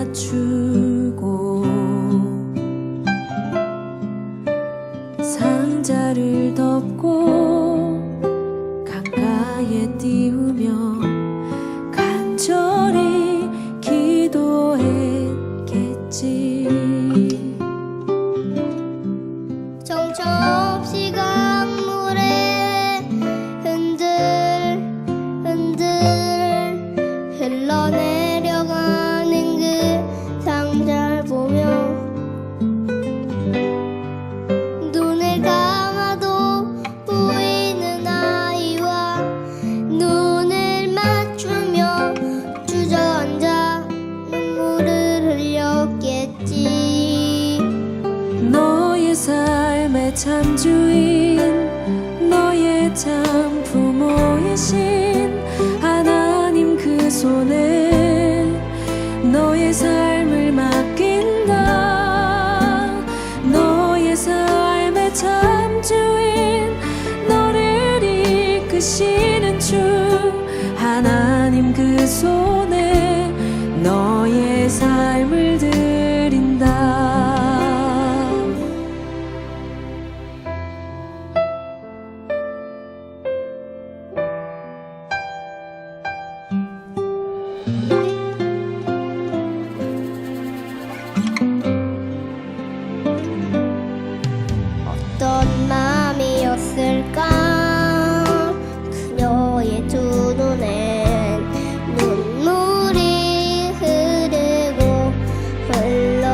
맞추고 상자를 덮고 가까이에 띄우며 간절히 기도했겠지. 정처 없이 강물에 흔들흔들 흘러내려가는 그 상자를 보며 눈을 감아도 보이는 아이와 눈을 맞추며 주저앉아 눈물을 흘렸겠지. 너의 삶의 참 주인, 너의 참 부모이신 하나님 그 손에 너의 삶을 맡긴다. 너의 삶의 참 주인, 너를 이끄시는 주 하나님 그 손에 너의 삶을 드린다. 어떤 마음이었을까 그녀의 두 눈엔 눈물이 흐르고 흘러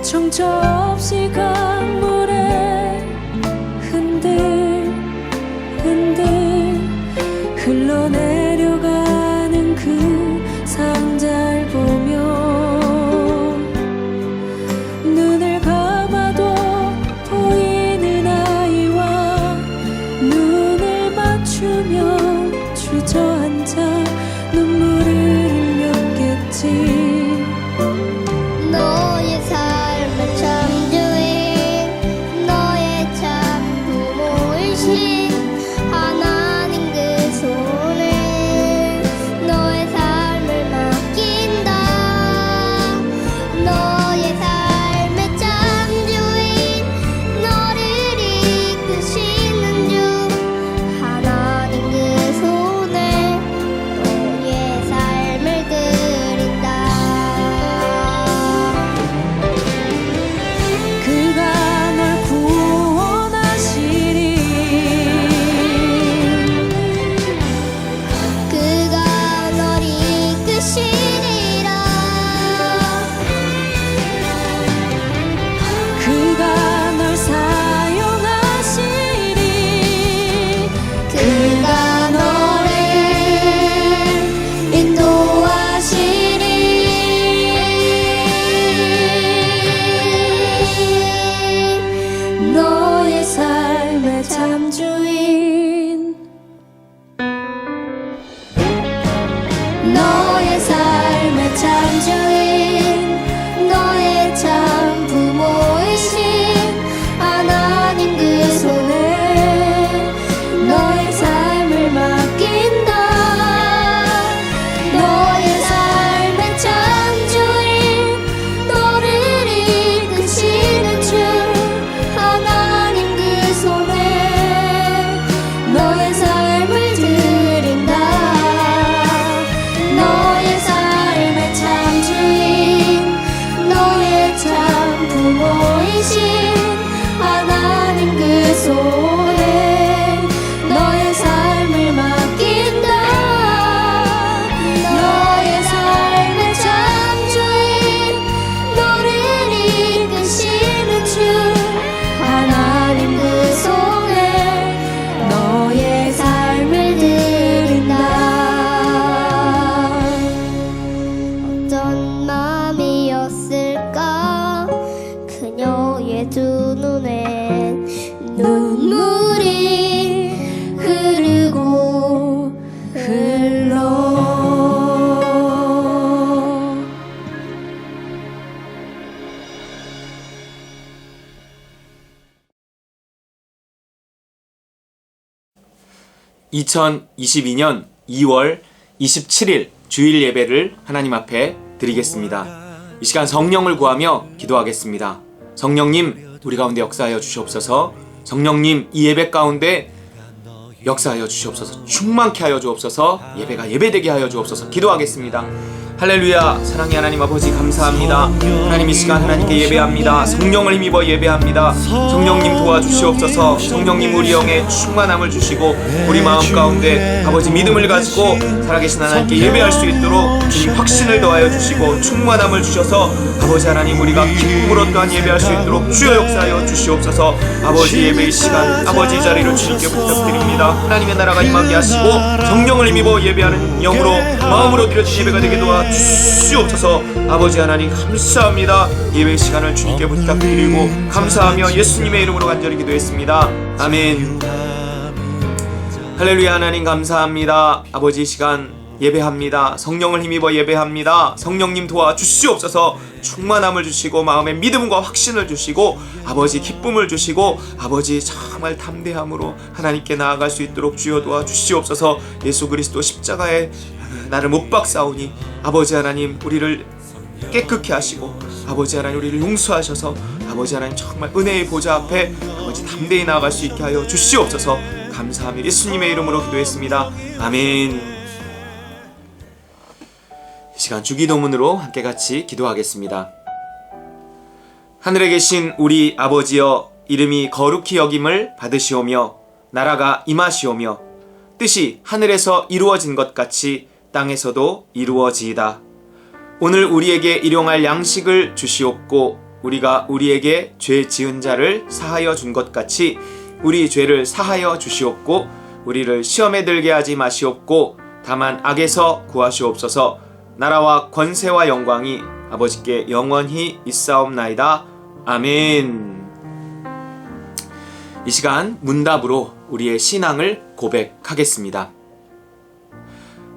정처 없이 강물에 흔들흔들 흘러내려가는 그 상자를 보며 눈을 감아도 보이는 아이와 눈을 맞추며 주저앉아 눈물을 흘렸겠지. 너의 삶의 참 주인, 너의 참 부모이신 하나님 그 손에 너의 삶을 맡긴다. 너의 삶의 참 주인, 너를 이끄시는 주 하나님 그 손에 너의 삶을 드린다. 그가 널 구원하시리. 그가 널 이끄시리라. 그가 널 사용하시리. 그가 너를 인도하시리. 너의 삶의 참 주인, 너의 삶의 참 주인, 너의 참 부모이신 하나님 그 손에 너의 삶을 맡긴다. 너의 삶의 참 주인, 너를 이끄시는 주 하나님 그 손에 너의 삶을 드린다. 너의 삶의 참 주인, 너의 참 부모이신 하나님 그 손에 너의 삶을 맡긴다. 너의 삶의 참 주인, 너를 이끄시는 주 하나님 그 손에 너의 삶을 드린다. 어떤 마음이었을까 그녀의 두 눈엔 눈물이 흐르고 흘러. 2022년 2월 27일 주일 예배를 하나님 앞에 드리겠습니다. 이 시간 성령을 구하며 기도하겠습니다. 성령님, 우리 가운데 역사하여 주시옵소서. 성령님, 이 예배 가운데 역사하여 주시옵소서. 충만케 하여 주옵소서. 예배가 예배되게 하여 주옵소서. 기도하겠습니다. 할렐루야. 사랑의 하나님 아버지 감사합니다. 하나님, 이 시간 하나님께 예배합니다. 성령을 힘입어 예배합니다. 성령님 도와주시옵소서. 성령님 우리 영에 충만함을 주시고 우리 마음 가운데 아버지 믿음을 가지고 살아계신 하나님께 예배할 수 있도록 주님 확신을 더하여 주시고 충만함을 주셔서 아버지 하나님, 우리가 기쁨으로 또한 예배할 수 있도록 주여 역사하여 주시옵소서. 아버지, 예배의 시간 아버지 이 자리를 주님께 부탁드립니다. 하나님의 나라가 임하게 하시고 성령을 힘입어 예배하는 영으로 마음으로 드려진 예배가 되게 도와 주시옵소서. 아버지 하나님 감사합니다. 예배 시간을 주님께 부탁드리고 감사하며 예수님의 이름으로 간절히 기도했습니다. 아멘. 할렐루야. 하나님 감사합니다. 아버지, 이 시간 예배합니다. 성령을 힘입어 예배합니다. 성령님 도와주시옵소서. 충만함을 주시고 마음의 믿음과 확신을 주시고 아버지 기쁨을 주시고 아버지 정말 담대함으로 하나님께 나아갈 수 있도록 주여 도와주시옵소서. 예수 그리스도 십자가에 나를 못 박사오니 아버지 하나님, 우리를 깨끗게 하시고 아버지 하나님, 우리를 용서하셔서 아버지 하나님, 정말 은혜의 보좌 앞에 아버지 담대히 나아갈 수 있게 하여 주시옵소서. 감사하며 예수님의 이름으로 기도했습니다. 아멘. 이 시간 주기도문으로 함께 같이 기도하겠습니다. 하늘에 계신 우리 아버지여, 이름이 거룩히 여김을 받으시오며 나라가 임하시오며 뜻이 하늘에서 이루어진 것 같이 땅에서도 이루어지이다. 오늘 우리에게 일용할 양식을 주시옵고 우리가 우리에게 죄 지은 자를 사하여 준 것 같이 우리 죄를 사하여 주시옵고 우리를 시험에 들게 하지 마시옵고 다만 악에서 구하시옵소서. 나라와 권세와 영광이 아버지께 영원히 있사옵나이다. 아멘. 이 시간 문답으로 우리의 신앙을 고백하겠습니다.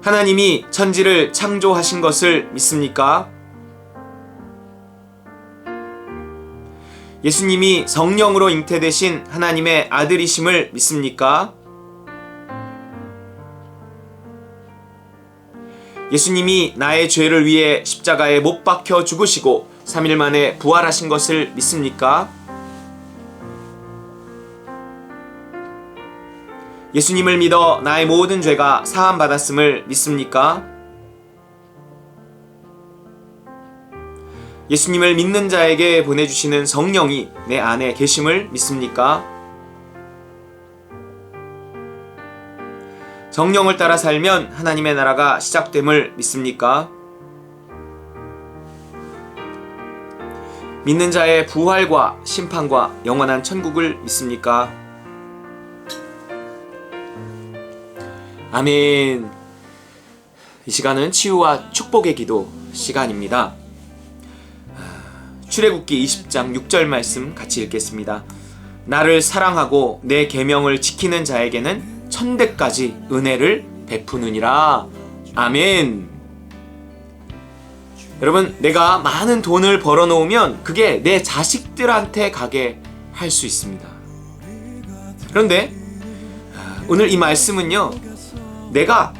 하나님이 천지를 창조하신 것을 믿습니까? 예수님이 성령으로 잉태되신 하나님의 아들이심을 믿습니까? 예수님이 나의 죄를 위해 십자가에 못 박혀 죽으시고 3일 만에 부활하신 것을 믿습니까? 예수님을 믿어 나의 모든 죄가 사함받았음을 믿습니까? 예수님을 믿는 자에게 보내주시는 성령이 내 안에 계심을 믿습니까? 성령을 따라 살면 하나님의 나라가 시작됨을 믿습니까? 믿는 자의 부활과 심판과 영원한 천국을 믿습니까? 아멘. 이 시간은 치유와 축복의 기도 시간입니다. 출애굽기 20장 6절 말씀 같이 읽겠습니다. 나를 사랑하고 내 계명을 지키는 자에게는 천대까지 은혜를 베푸느니라. 아멘. 여러분, 내가 많은 돈을 벌어놓으면 그게 내 자식들한테 가게 할 수 있습니다. 그런데 오늘 이 말씀은요, 내가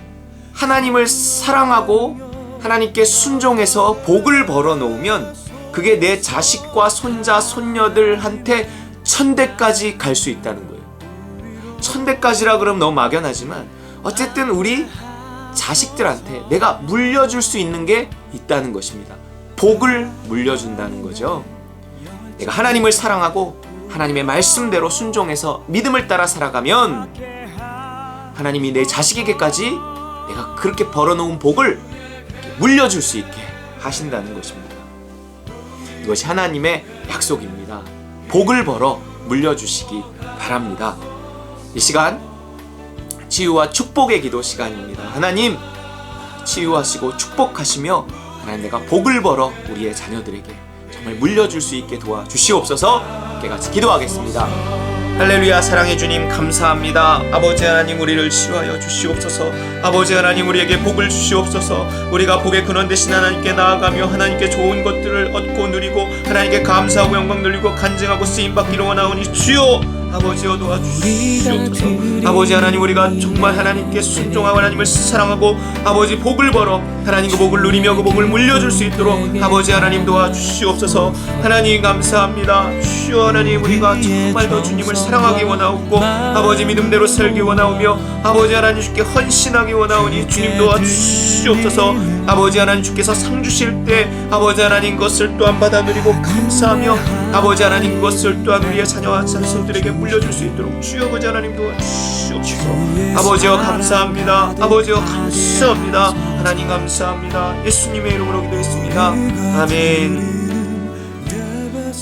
하나님을 사랑하고 하나님께 순종해서 복을 벌어놓으면 그게 내 자식과 손자, 손녀들한테 천대까지 갈 수 있다는 거예요. 천대까지라 그러면 너무 막연하지만 어쨌든 우리 자식들한테 내가 물려줄 수 있는 게 있다는 것입니다. 복을 물려준다는 거죠. 내가 하나님을 사랑하고 하나님의 말씀대로 순종해서 믿음을 따라 살아가면 하나님이 내 자식에게까지 내가 그렇게 벌어놓은 복을 물려줄 수 있게 하신다는 것입니다. 이것이 하나님의 약속입니다. 복을 벌어 물려주시기 바랍니다. 이 시간 치유와 축복의 기도 시간입니다. 하나님, 치유하시고 축복하시며 하나님, 내가 복을 벌어 우리의 자녀들에게 정말 물려줄 수 있게 도와주시옵소서. 함께 같이 기도하겠습니다. 할렐루야. 사랑의 주님 감사합니다. 아버지 하나님, 우리를 치유하여 주시옵소서. 아버지 하나님, 우리에게 복을 주시옵소서. 우리가 복의 근원 되신 하나님께 나아가며 하나님께 좋은 것들을 얻고 누리고 하나님께 감사하고 영광 돌리고 간증하고 쓰임받기로 원하오니 주여 아버지여 도와주시옵소서. 아버지 하나님, 우리가 정말 하나님께 순종하고 하나님을 사랑하고 아버지 복을 벌어 하나님 그 복을 누리며 그 복을 물려줄 수 있도록 아버지 하나님 도와주시옵소서. 하나님 감사합니다. 주여 하나님, 우리가 정말 더 주님을 사랑하기 원하옵고 아버지 믿음대로 살기 원하오며 아버지 하나님 주께 헌신하기 원하오니 주님 도와주시옵소서. 아버지 하나님 주께서 상 주실 때 아버지 하나님 것을 또한 받아들이고 감사하며 아버지 하나님 그것을 또한 우리의 자녀와 자손들에게 물려줄 수 있도록 주여 아버지 하나님 도와주시옵소서. 아버지여 감사합니다. 아버지여 감사합니다. 하나님 감사합니다. 예수님의 이름으로 기도했습니다. 아멘.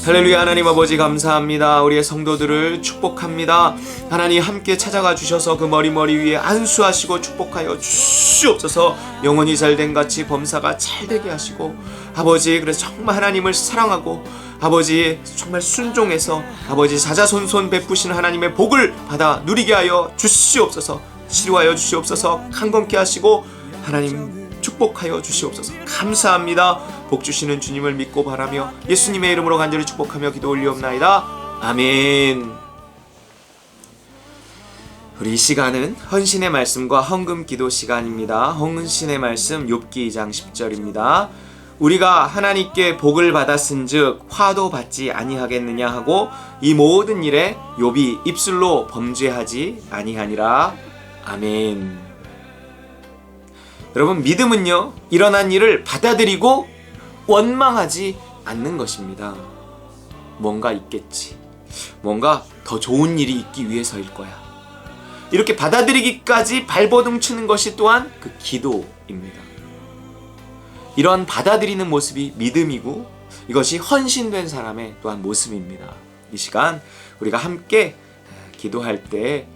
할렐루야. 하나님 아버지 감사합니다. 우리의 성도들을 축복합니다. 하나님 함께 찾아가 주셔서 그 머리 위에 안수하시고 축복하여 주시옵소서. 영혼이 잘된 같이 범사가 잘되게 하시고 아버지, 그래서 정말 하나님을 사랑하고 아버지 정말 순종해서 아버지 자자손손 베푸시는 하나님의 복을 받아 누리게 하여 주시옵소서. 치료하여 주시옵소서. 강건케 하시고 하나님 축복하여 주시옵소서. 감사합니다. 복 주시는 주님을 믿고 바라며 예수님의 이름으로 간절히 축복하며 기도 올리옵나이다. 아멘. 우리 이 시간은 헌신의 말씀과 헌금 기도 시간입니다. 헌신의 말씀 욥기 2장 10절입니다. 우리가 하나님께 복을 받았은즉 화도 받지 아니하겠느냐 하고 이 모든 일에 욥이 입술로 범죄하지 아니하니라. 아멘. 여러분, 믿음은요, 일어난 일을 받아들이고 원망하지 않는 것입니다. 뭔가 있겠지. 뭔가 더 좋은 일이 있기 위해서일 거야. 이렇게 받아들이기까지 발버둥 치는 것이 또한 그 기도입니다. 이런 받아들이는 모습이 믿음이고 이것이 헌신된 사람의 또한 모습입니다. 이 시간 우리가 함께 기도할 때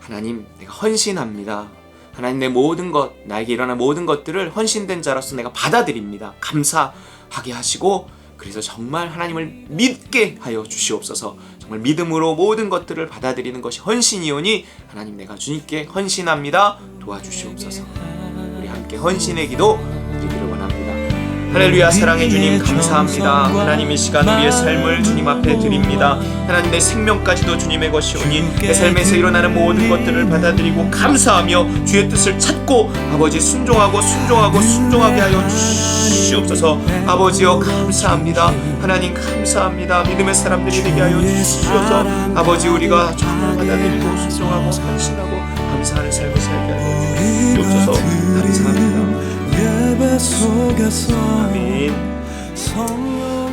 하나님, 내가 헌신합니다. 하나님, 내 모든 것, 나에게 일어난 모든 것들을 헌신된 자로서 내가 받아들입니다. 감사하게 하시고 그래서 정말 하나님을 믿게 하여 주시옵소서. 정말 믿음으로 모든 것들을 받아들이는 것이 헌신이오니 하나님, 내가 주님께 헌신합니다. 도와주시옵소서. 우리 함께 헌신의 기도 드리기를 원합니다. 할렐루야. 사랑의 주님 감사합니다. 하나님, 이 시간 우리의 삶을 주님 앞에 드립니다. 하나님, 내 생명까지도 주님의 것이오니 내 삶에서 일어나는 모든 것들을 받아들이고 감사하며 주의 뜻을 찾고 아버지 순종하게 하여 주시옵소서. 아버지여 감사합니다. 하나님 감사합니다. 믿음의 사람들이 되게 하여 주시옵소서. 아버지, 우리가 정말 받아들이고 순종하고 헌신하고 감사하는 삶을 살게 하여 주시옵소서. 감사합니다. 아멘.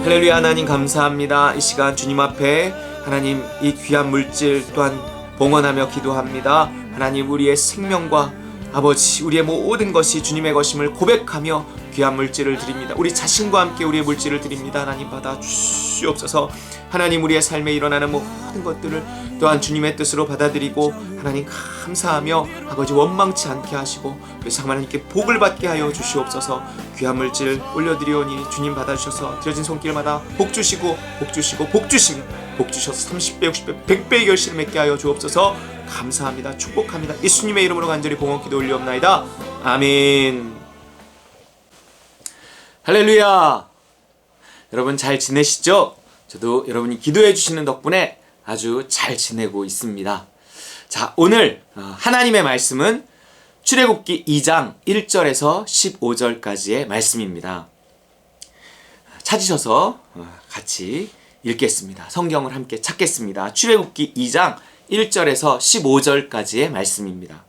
할렐루야. 하나님 감사합니다. 이 시간 주님 앞에 하나님 이 귀한 물질 또한 봉헌하며 기도합니다. 하나님, 우리의 생명과 아버지 우리의 모든 것이 주님의 것임을 고백하며 귀한 물질을 드립니다. 우리 자신과 함께 우리의 물질을 드립니다. 하나님 받아 주시옵소서. 하나님, 우리의 삶에 일어나는 모든 것들을 또한 주님의 뜻으로 받아들이고 하나님 감사하며 아버지 원망치 않게 하시고 그래서 하나님께 복을 받게 하여 주시옵소서. 귀한 물질 올려드리오니 주님 받아주셔서 드려진 손길마다 복 주시고 복 주시며 복 주셔서 30배 60배 100배의 결실을 맺게 하여 주옵소서. 감사합니다. 축복합니다. 예수님의 이름으로 간절히 봉헌 기도 올리옵나이다. 아멘. 할렐루야. 여러분 잘 지내시죠? 저도 여러분이 기도해 주시는 덕분에 아주 잘 지내고 있습니다. 자, 오늘 하나님의 말씀은 출애굽기 2장 1절에서 15절까지의 말씀입니다. 찾으셔서 같이 읽겠습니다. 성경을 함께 찾겠습니다. 출애굽기 2장 1절에서 15절까지의 말씀입니다.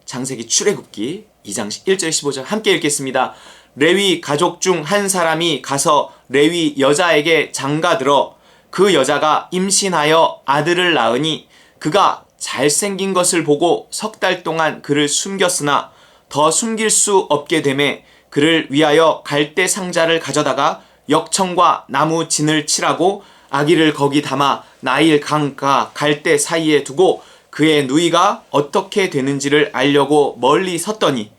창세기 출애굽기 2장 1절 15절 함께 읽겠습니다. 레위 가족 중 한 사람이 가서 레위 여자에게 장가들어 그 여자가 임신하여 아들을 낳으니 그가 잘생긴 것을 보고 석 달 동안 그를 숨겼으나 더 숨길 수 없게 되매 그를 위하여 갈대 상자를 가져다가 역청과 나무 진을 칠하고 아기를 거기 담아 나일 강과 갈대 사이에 두고 그의 누이가 어떻게 되는지를 알려고 멀리 섰더니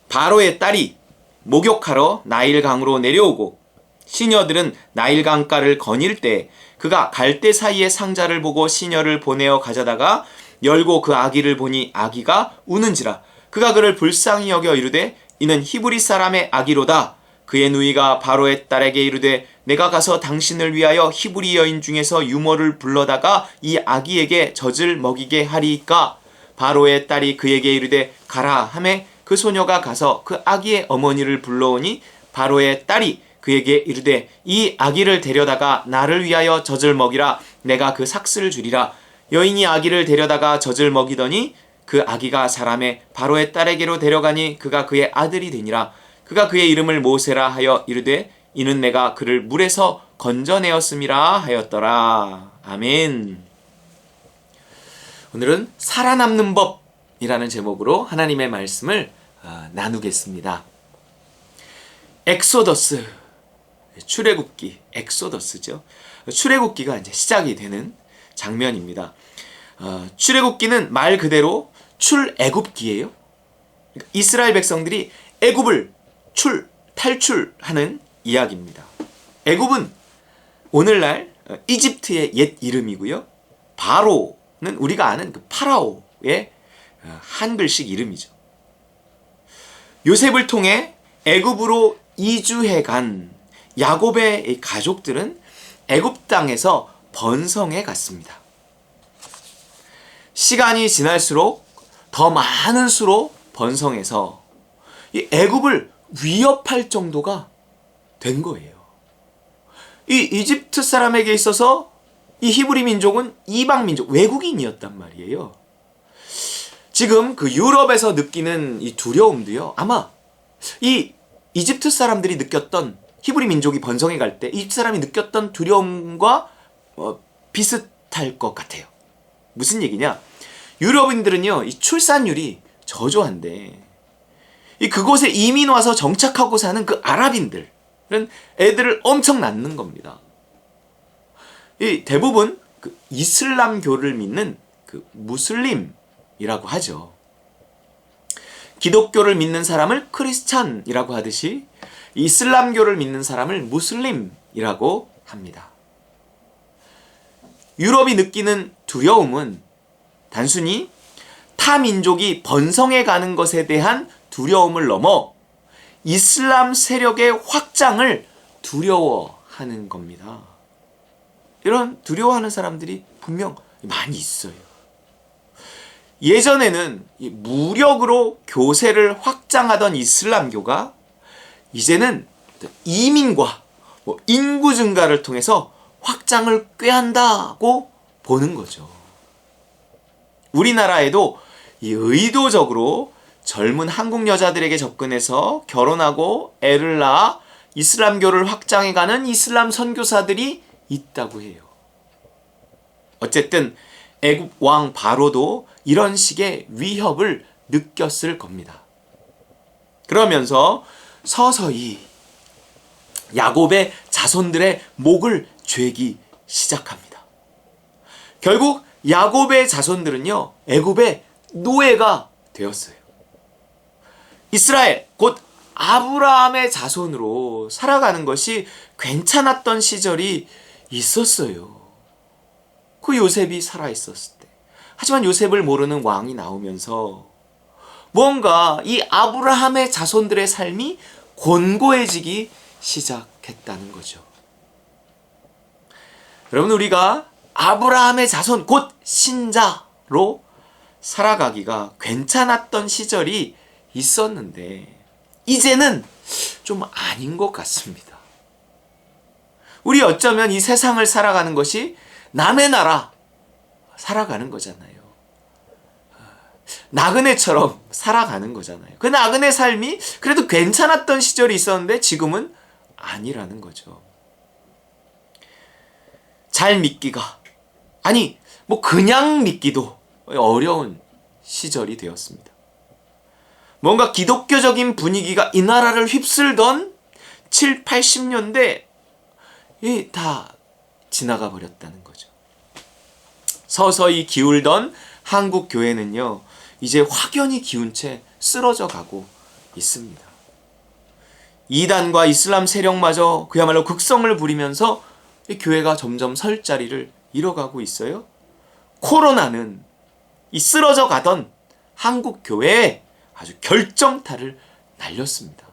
바로의 딸이 목욕하러 나일강으로 내려오고 시녀들은 나일강가를 거닐 때 그가 갈대 사이의 상자를 보고 시녀를 보내어 가져다가 열고 그 아기를 보니 아기가 우는지라 그가 그를 불쌍히 여겨 이르되 이는 히브리 사람의 아기로다. 그의 누이가 바로의 딸에게 이르되 내가 가서 당신을 위하여 히브리 여인 중에서 유모를 불러다가 이 아기에게 젖을 먹이게 하리이까. 바로의 딸이 그에게 이르되 가라 하매 그 소녀가 가서 그 아기의 어머니를 불러오니 바로의 딸이 그에게 이르되 이 아기를 데려다가 나를 위하여 젖을 먹이라. 내가 그 삭슬을 주리라. 여인이 아기를 데려다가 젖을 먹이더니 그 아기가 자라매 바로의 딸에게로 데려가니 그가 그의 아들이 되니라. 그가 그의 이름을 모세라 하여 이르되 이는 내가 그를 물에서 건져내었음이라 하였더라. 아멘. 오늘은 살아남는 법이라는 제목으로 하나님의 말씀을 나누겠습니다. 엑소더스, 출애굽기, 엑소더스죠. 출애굽기가 이제 시작이 되는 장면입니다. 출애굽기는 말 그대로 출애굽기예요. 이스라엘 백성들이 애굽을 탈출하는 이야기입니다. 애굽은 오늘날 이집트의 옛 이름이고요. 바로는 우리가 아는 그 파라오의 한글식 이름이죠. 요셉을 통해 애굽으로 이주해 간 야곱의 가족들은 애굽 땅에서 번성해 갔습니다. 시간이 지날수록 더 많은 수로 번성해서 이 애굽을 위협할 정도가 된 거예요. 이 이집트 사람에게 있어서 이 히브리 민족은 이방 민족, 외국인이었단 말이에요. 지금 그 유럽에서 느끼는 이 두려움도요, 아마 이 이집트 사람들이 느꼈던, 히브리 민족이 번성해 갈 때 이집트 사람이 느꼈던 두려움과 비슷할 것 같아요. 무슨 얘기냐? 유럽인들은요, 이 출산율이 저조한데, 그곳에 이민 와서 정착하고 사는 그 아랍인들은 애들을 엄청 낳는 겁니다. 대부분 그 이슬람교를 믿는 그 무슬림이라고 하죠. 기독교를 믿는 사람을 크리스찬이라고 하듯이 이슬람교를 믿는 사람을 무슬림이라고 합니다. 유럽이 느끼는 두려움은 단순히 타 민족이 번성해 가는 것에 대한 두려움을 넘어 이슬람 세력의 확장을 두려워하는 겁니다. 이런 두려워하는 사람들이 분명 많이 있어요. 예전에는 무력으로 교세를 확장하던 이슬람교가 이제는 이민과 인구 증가를 통해서 확장을 꾀한다고 보는 거죠. 우리나라에도 의도적으로 젊은 한국 여자들에게 접근해서 결혼하고 애를 낳아 이슬람교를 확장해가는 이슬람 선교사들이 있다고 해요. 어쨌든 애굽 왕 바로도 이런 식의 위협을 느꼈을 겁니다. 그러면서 서서히 야곱의 자손들의 목을 죄기 시작합니다. 결국 야곱의 자손들은요, 애굽의 노예가 되었어요. 이스라엘, 곧 아브라함의 자손으로 살아가는 것이 괜찮았던 시절이 있었어요. 그 요셉이 살아있었을 때. 하지만 요셉을 모르는 왕이 나오면서 뭔가 이 아브라함의 자손들의 삶이 곤고해지기 시작했다는 거죠. 여러분, 우리가 아브라함의 자손, 곧 신자로 살아가기가 괜찮았던 시절이 있었는데 이제는 좀 아닌 것 같습니다. 우리 어쩌면 이 세상을 살아가는 것이 남의 나라 살아가는 거잖아요. 나그네처럼 살아가는 거잖아요. 그 나그네 삶이 그래도 괜찮았던 시절이 있었는데 지금은 아니라는 거죠. 잘 믿기가, 아니 그냥 믿기도 어려운 시절이 되었습니다. 뭔가 기독교적인 분위기가 이 나라를 휩쓸던 7, 80년대 다 지나가 버렸다는 거죠. 서서히 기울던 한국 교회는요, 이제 확연히 기운 채 쓰러져 가고 있습니다. 이단과 이슬람 세력마저 그야말로 극성을 부리면서 이 교회가 점점 설 자리를 잃어가고 있어요. 코로나는 이 쓰러져 가던 한국 교회에 아주 결정타를 날렸습니다.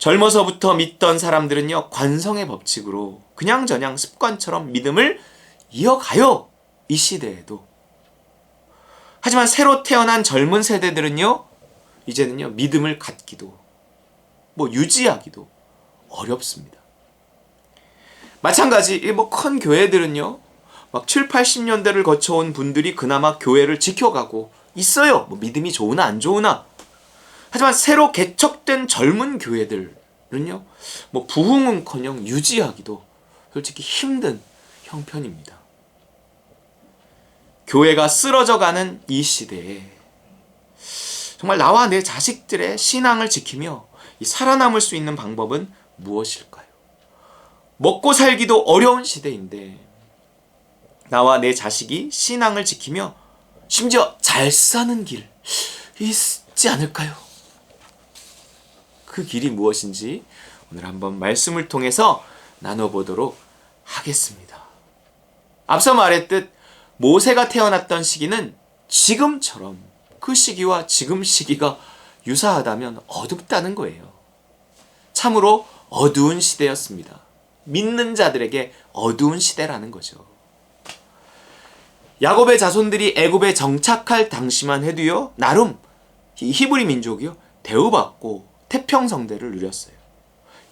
젊어서부터 믿던 사람들은요, 관성의 법칙으로 그냥저냥 습관처럼 믿음을 이어가요. 이 시대에도. 하지만 새로 태어난 젊은 세대들은요, 이제는요, 믿음을 갖기도, 유지하기도 어렵습니다. 마찬가지, 큰 교회들은요, 막 7, 80년대를 거쳐온 분들이 그나마 교회를 지켜가고 있어요. 믿음이 좋으나 안 좋으나. 하지만 새로 개척된 젊은 교회들은요, 부흥은커녕 유지하기도 솔직히 힘든 형편입니다. 교회가 쓰러져가는 이 시대에 정말 나와 내 자식들의 신앙을 지키며 살아남을 수 있는 방법은 무엇일까요? 먹고 살기도 어려운 시대인데 나와 내 자식이 신앙을 지키며 심지어 잘 사는 길 있지 않을까요? 그 길이 무엇인지 오늘 한번 말씀을 통해서 나눠보도록 하겠습니다. 앞서 말했듯 모세가 태어났던 시기는 지금처럼 그 시기와 지금 시기가 유사하다면 어둡다는 거예요. 참으로 어두운 시대였습니다. 믿는 자들에게 어두운 시대라는 거죠. 야곱의 자손들이 애굽에 정착할 당시만 해도요, 나름 이 히브리 민족이요, 대우받고 태평성대를 누렸어요.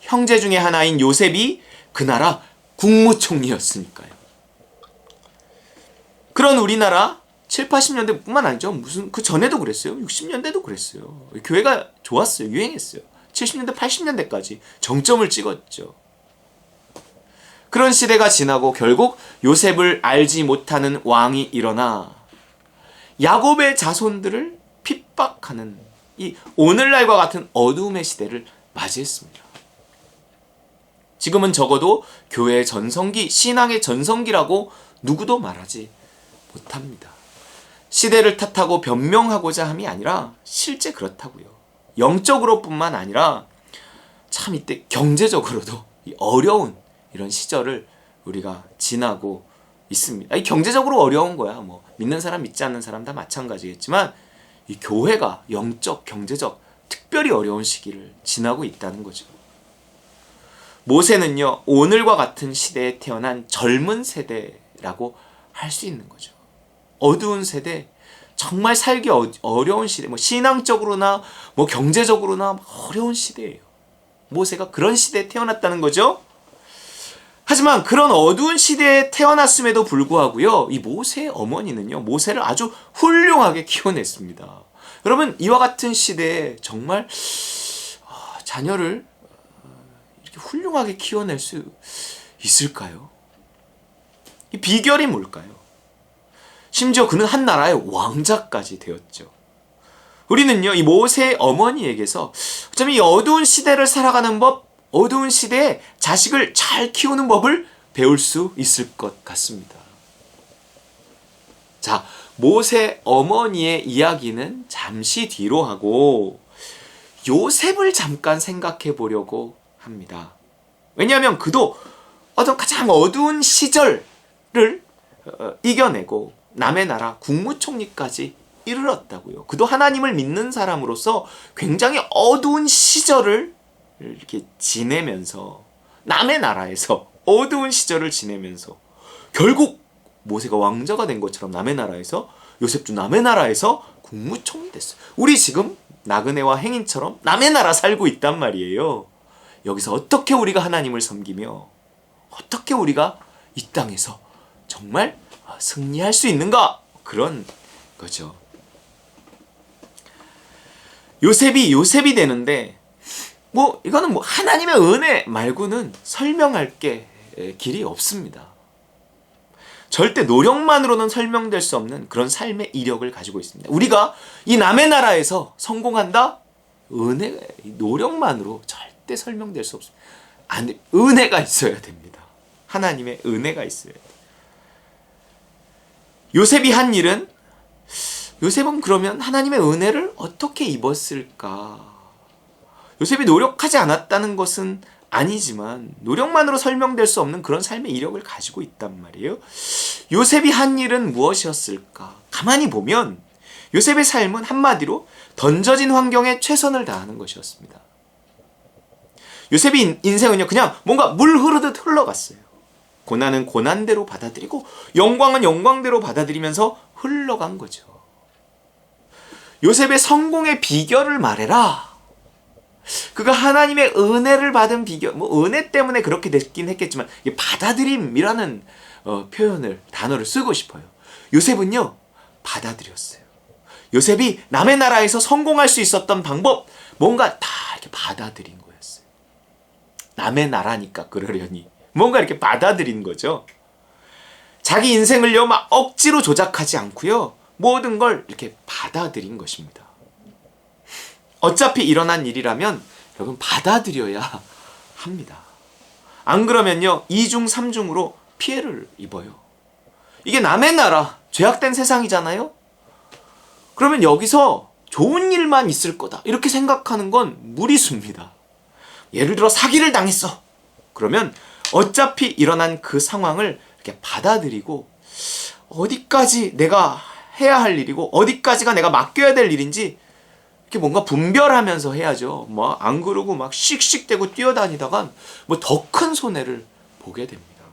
형제 중에 하나인 요셉이 그 나라 국무총리였으니까요. 그런 우리나라 7, 80년대뿐만 아니죠. 그 전에도 그랬어요. 60년대도 그랬어요. 교회가 좋았어요. 유행했어요. 70년대, 80년대까지 정점을 찍었죠. 그런 시대가 지나고 결국 요셉을 알지 못하는 왕이 일어나 야곱의 자손들을 핍박하는 이 오늘날과 같은 어두움의 시대를 맞이했습니다. 지금은 적어도 교회의 전성기, 신앙의 전성기라고 누구도 말하지 못합니다. 시대를 탓하고 변명하고자 함이 아니라 실제 그렇다고요. 영적으로뿐만 아니라 참 이때 경제적으로도 어려운 이런 시절을 우리가 지나고 있습니다. 경제적으로 어려운 거야. 믿는 사람 믿지 않는 사람 다 마찬가지겠지만 이 교회가 영적, 경제적 특별히 어려운 시기를 지나고 있다는 거죠. 모세는요, 오늘과 같은 시대에 태어난 젊은 세대라고 할 수 있는 거죠. 어두운 세대, 정말 살기 어려운 시대, 신앙적으로나 경제적으로나 어려운 시대예요. 모세가 그런 시대에 태어났다는 거죠. 하지만 그런 어두운 시대에 태어났음에도 불구하고요, 이 모세의 어머니는요, 모세를 아주 훌륭하게 키워냈습니다. 여러분, 이와 같은 시대에 정말 자녀를 이렇게 훌륭하게 키워낼 수 있을까요? 이 비결이 뭘까요? 심지어 그는 한 나라의 왕자까지 되었죠. 우리는요, 이 모세의 어머니에게서 어쩌면 이 어두운 시대를 살아가는 법, 어두운 시대에 자식을 잘 키우는 법을 배울 수 있을 것 같습니다. 자, 모세 어머니의 이야기는 잠시 뒤로 하고 요셉을 잠깐 생각해 보려고 합니다. 왜냐하면 그도 어떤 가장 어두운 시절을 이겨내고 남의 나라 국무총리까지 이르렀다고요. 그도 하나님을 믿는 사람으로서 굉장히 어두운 시절을 이렇게 지내면서 남의 나라에서 어두운 시절을 지내면서 결국 모세가 왕자가 된 것처럼 남의 나라에서 요셉도 남의 나라에서 국무총리 됐어요. 우리 지금 나그네와 행인처럼 남의 나라 살고 있단 말이에요. 여기서 어떻게 우리가 하나님을 섬기며 어떻게 우리가 이 땅에서 정말 승리할 수 있는가? 그런 거죠. 요셉이 되는데 이거는 하나님의 은혜 말고는 설명할 게 길이 없습니다. 절대 노력만으로는 설명될 수 없는 그런 삶의 이력을 가지고 있습니다. 우리가 이 남의 나라에서 성공한다? 노력만으로 절대 설명될 수 없습니다. 은혜가 있어야 됩니다. 하나님의 은혜가 있어야 돼요. 요셉이 한 일은, 요셉은 그러면 하나님의 은혜를 어떻게 입었을까? 요셉이 노력하지 않았다는 것은 아니지만 노력만으로 설명될 수 없는 그런 삶의 이력을 가지고 있단 말이에요. 요셉이 한 일은 무엇이었을까? 가만히 보면 요셉의 삶은 한마디로 던져진 환경에 최선을 다하는 것이었습니다. 요셉의 인생은요 그냥 뭔가 물 흐르듯 흘러갔어요. 고난은 고난대로 받아들이고 영광은 영광대로 받아들이면서 흘러간 거죠. 요셉의 성공의 비결을 말해라. 그가 하나님의 은혜를 받은 비결, 뭐 은혜 때문에 그렇게 됐긴 했겠지만 받아들임이라는 단어를 쓰고 싶어요. 요셉은요 받아들였어요. 요셉이 남의 나라에서 성공할 수 있었던 방법, 뭔가 다 이렇게 받아들인 거였어요. 남의 나라니까 그러려니 뭔가 이렇게 받아들인 거죠. 자기 인생을요 막 억지로 조작하지 않고요, 모든 걸 이렇게 받아들인 것입니다. 어차피 일어난 일이라면 여러분 받아들여야 합니다. 안 그러면요 2중 3중으로 피해를 입어요. 이게 남의 나라, 죄악된 세상이잖아요. 그러면 여기서 좋은 일만 있을 거다 이렇게 생각하는 건 무리수입니다. 예를 들어 사기를 당했어. 그러면 어차피 일어난 그 상황을 이렇게 받아들이고 어디까지 내가 해야 할 일이고 어디까지가 내가 맡겨야 될 일인지 이렇게 뭔가 분별하면서 해야죠. 뭐 안 그러고 막 씩씩대고 뛰어다니다간 뭐 더 큰 손해를 보게 됩니다.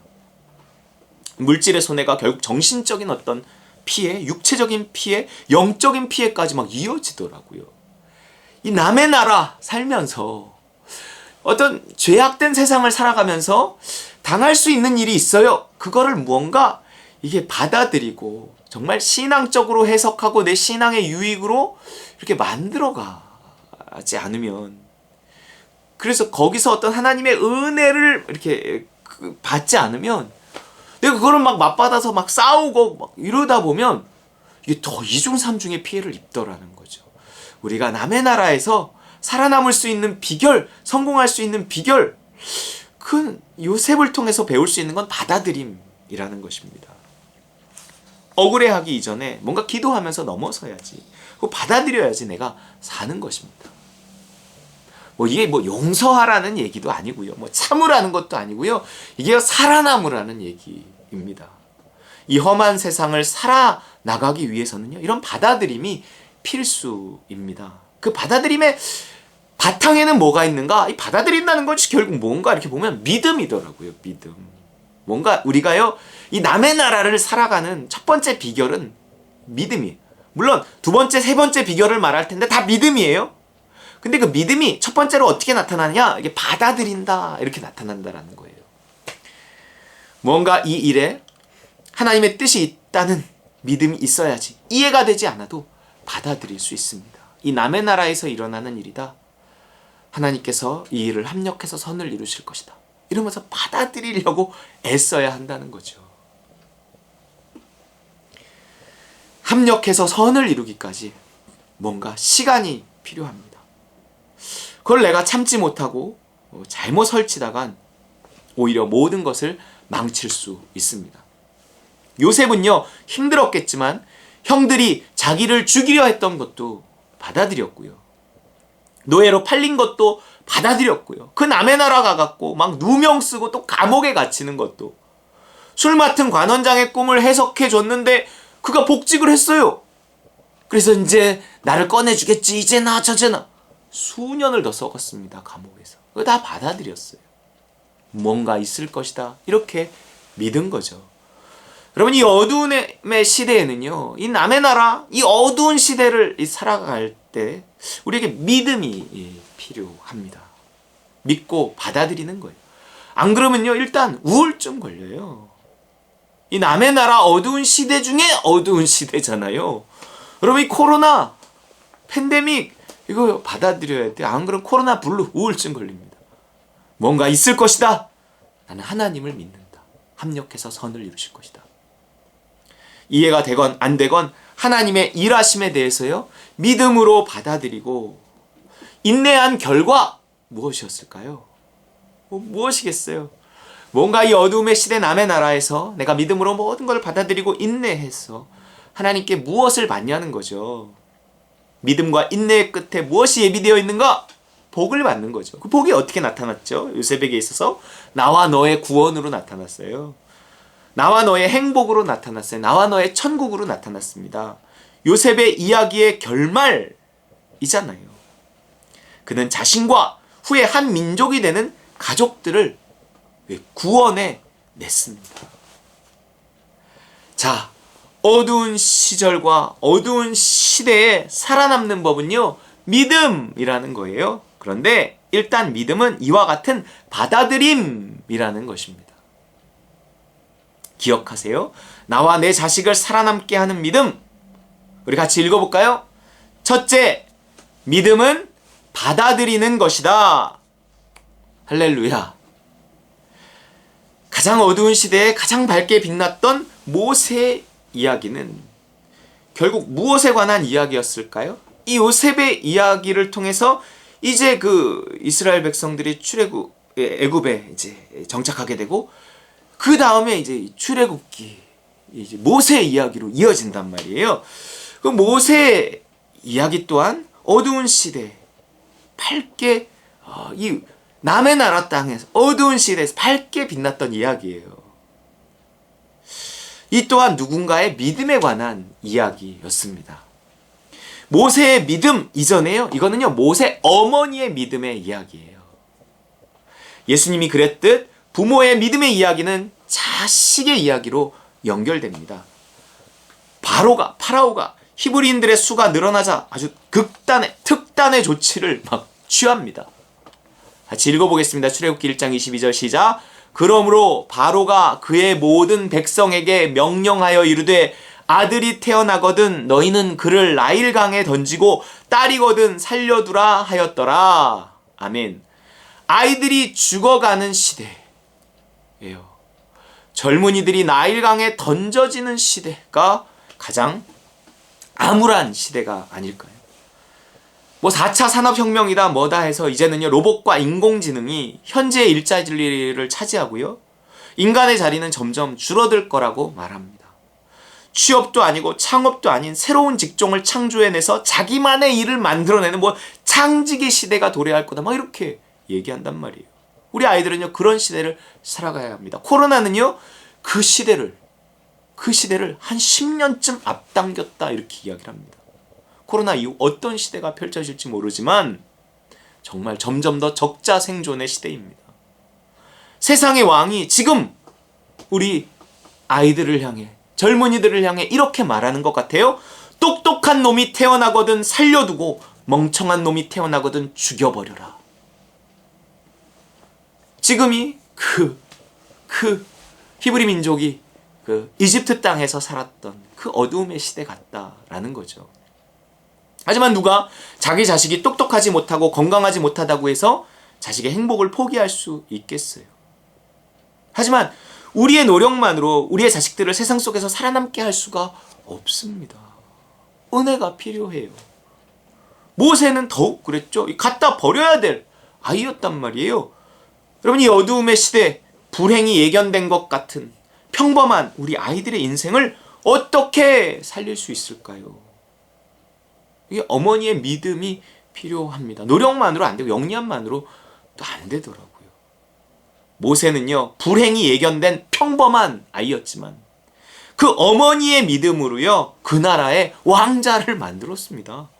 물질의 손해가 결국 정신적인 어떤 피해, 육체적인 피해, 영적인 피해까지 막 이어지더라고요. 이 남의 나라 살면서 어떤 죄악된 세상을 살아가면서 당할 수 있는 일이 있어요. 그거를 무언가 이게 받아들이고 정말 신앙적으로 해석하고 내 신앙의 유익으로 이렇게 만들어가지 않으면, 그래서 거기서 어떤 하나님의 은혜를 이렇게 받지 않으면 내가 그거를 막 맞받아서 막 싸우고 막 이러다 보면 이게 더 이중삼중의 피해를 입더라는 거죠. 우리가 남의 나라에서 살아남을 수 있는 비결, 성공할 수 있는 비결, 그 요셉을 통해서 배울 수 있는 건 받아들임이라는 것입니다. 억울해하기 이전에 뭔가 기도하면서 넘어서야지. 그거 받아들여야지 내가 사는 것입니다. 이게 용서하라는 얘기도 아니고요. 참으라는 것도 아니고요. 이게 살아남으라는 얘기입니다. 이 험한 세상을 살아나가기 위해서는요, 이런 받아들임이 필수입니다. 그 받아들임의 바탕에는 뭐가 있는가? 이 받아들인다는 것이 결국 뭔가 이렇게 보면 믿음이더라고요. 믿음. 뭔가 우리가요, 이 남의 나라를 살아가는 첫 번째 비결은 믿음이에요. 물론 두 번째, 세 번째 비결을 말할 텐데 다 믿음이에요. 근데 그 믿음이 첫 번째로 어떻게 나타나냐? 이게 받아들인다 이렇게 나타난다라는 거예요. 뭔가 이 일에 하나님의 뜻이 있다는 믿음이 있어야지 이해가 되지 않아도 받아들일 수 있습니다. 이 남의 나라에서 일어나는 일이다. 하나님께서 이 일을 합력해서 선을 이루실 것이다. 이러면서 받아들이려고 애써야 한다는 거죠. 합력해서 선을 이루기까지 뭔가 시간이 필요합니다. 그걸 내가 참지 못하고 잘못 설치다간 오히려 모든 것을 망칠 수 있습니다. 요셉은요, 힘들었겠지만 형들이 자기를 죽이려 했던 것도 받아들였고요. 노예로 팔린 것도 받아들였고요. 그 남의 나라 가갖고 막 누명 쓰고 또 감옥에 갇히는 것도, 술 맡은 관원장의 꿈을 해석해 줬는데 그가 복직을 했어요. 그래서 이제 나를 꺼내주겠지, 이제나 저제나. 수년을 더 썩었습니다. 감옥에서. 그거 다 받아들였어요. 뭔가 있을 것이다 이렇게 믿은 거죠. 여러분, 이 어두움의 시대에는요, 이 남의 나라, 이 어두운 시대를 살아갈 때 우리에게 믿음이 필요합니다. 믿고 받아들이는 거예요. 안 그러면요, 일단 우울증 걸려요. 이 남의 나라 어두운 시대 중에 어두운 시대잖아요. 여러분, 이 코로나 팬데믹 이거 받아들여야 돼. 안 그러면 코로나 블루 우울증 걸립니다. 뭔가 있을 것이다. 나는 하나님을 믿는다. 합력해서 선을 이루실 것이다. 이해가 되건 안 되건 하나님의 일하심에 대해서요, 믿음으로 받아들이고 인내한 결과 무엇이었을까요? 무엇이겠어요? 뭔가 이 어둠의 시대 남의 나라에서 내가 믿음으로 모든 걸 받아들이고 인내해서 하나님께 무엇을 받냐는 거죠. 믿음과 인내의 끝에 무엇이 예비되어 있는가? 복을 받는 거죠. 그 복이 어떻게 나타났죠? 요셉에게 있어서 나와 너의 구원으로 나타났어요. 나와 너의 행복으로 나타났어요. 나와 너의 천국으로 나타났습니다. 요셉의 이야기의 결말이잖아요. 그는 자신과 후에 한 민족이 되는 가족들을 구원해 냈습니다. 자, 어두운 시절과 어두운 시대에 살아남는 법은요, 믿음이라는 거예요. 그런데 일단 믿음은 이와 같은 받아들임이라는 것입니다. 기억하세요. 나와 내 자식을 살아남게 하는 믿음. 우리 같이 읽어볼까요? 첫째, 믿음은 받아들이는 것이다. 할렐루야. 가장 어두운 시대에 가장 밝게 빛났던 모세의 이야기는 결국 무엇에 관한 이야기였을까요? 이 요셉의 이야기를 통해서 이제 그 이스라엘 백성들이 애굽에 이제 정착하게 되고, 그 다음에 이제 출애굽기, 이제 모세의 이야기로 이어진단 말이에요. 그 모세의 이야기 또한 어두운 시대, 밝게 이 남의 나라 땅에서 어두운 시대에서 밝게 빛났던 이야기예요. 이 또한 누군가의 믿음에 관한 이야기였습니다. 모세의 믿음 이전에요. 이거는요, 모세 어머니의 믿음의 이야기예요. 예수님이 그랬듯 부모의 믿음의 이야기는 자식의 이야기로 연결됩니다. 파라오가 히브리인들의 수가 늘어나자 아주 특단의 조치를 막 취합니다. 같이 읽어보겠습니다. 출애굽기 1장 22절 시작. 그러므로 바로가 그의 모든 백성에게 명령하여 이르되 아들이 태어나거든 너희는 그를 나일강에 던지고 딸이거든 살려두라 하였더라. 아멘. 아이들이 죽어가는 시대예요. 젊은이들이 나일강에 던져지는 시대가 가장 암울한 시대가 아닐까요? 4차 산업혁명이다 뭐다 해서 이제는요, 로봇과 인공지능이 현재의 일자리를 차지하고요, 인간의 자리는 점점 줄어들 거라고 말합니다. 취업도 아니고 창업도 아닌 새로운 직종을 창조해내서 자기만의 일을 만들어내는 창직의 시대가 도래할 거다, 이렇게 얘기한단 말이에요. 우리 아이들은요, 그런 시대를 살아가야 합니다. 코로나는요, 그 시대를 한 10년쯤 앞당겼다, 이렇게 이야기를 합니다. 코로나 이후 어떤 시대가 펼쳐질지 모르지만 정말 점점 더 적자 생존의 시대입니다. 세상의 왕이 지금 우리 아이들을 향해, 젊은이들을 향해 이렇게 말하는 것 같아요. 똑똑한 놈이 태어나거든 살려두고 멍청한 놈이 태어나거든 죽여버려라. 지금이 그 히브리 민족이 그 이집트 땅에서 살았던 그 어두움의 시대 같다라는 거죠. 하지만 누가 자기 자식이 똑똑하지 못하고 건강하지 못하다고 해서 자식의 행복을 포기할 수 있겠어요? 하지만 우리의 노력만으로 우리의 자식들을 세상 속에서 살아남게 할 수가 없습니다. 은혜가 필요해요. 모세는 더욱 그랬죠. 갖다 버려야 될 아이였단 말이에요. 여러분, 이 어두움의 시대, 불행이 예견된 것 같은 평범한 우리 아이들의 인생을 어떻게 살릴 수 있을까요? 이게 어머니의 믿음이 필요합니다. 노력만으로 안 되고 영리함만으로 또 안 되더라고요. 모세는요, 불행이 예견된 평범한 아이였지만 그 어머니의 믿음으로요, 그 나라의 왕자를 만들었습니다.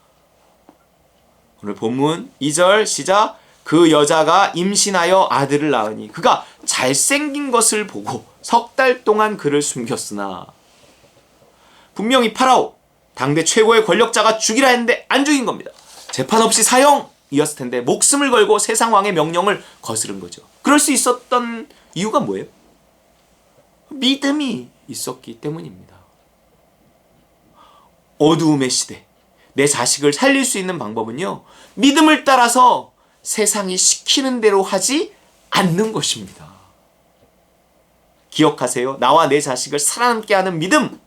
오늘 본문 2절 시작. 그 여자가 임신하여 아들을 낳으니 그가 잘생긴 것을 보고 석 달 동안 그를 숨겼으나, 분명히 파라오 당대 최고의 권력자가 죽이라 했는데 안 죽인 겁니다. 재판 없이 사형이었을 텐데 목숨을 걸고 세상 왕의 명령을 거스른 거죠. 그럴 수 있었던 이유가 뭐예요? 믿음이 있었기 때문입니다. 어두움의 시대, 내 자식을 살릴 수 있는 방법은요, 믿음을 따라서 세상이 시키는 대로 하지 않는 것입니다. 기억하세요. 나와 내 자식을 살아남게 하는 믿음.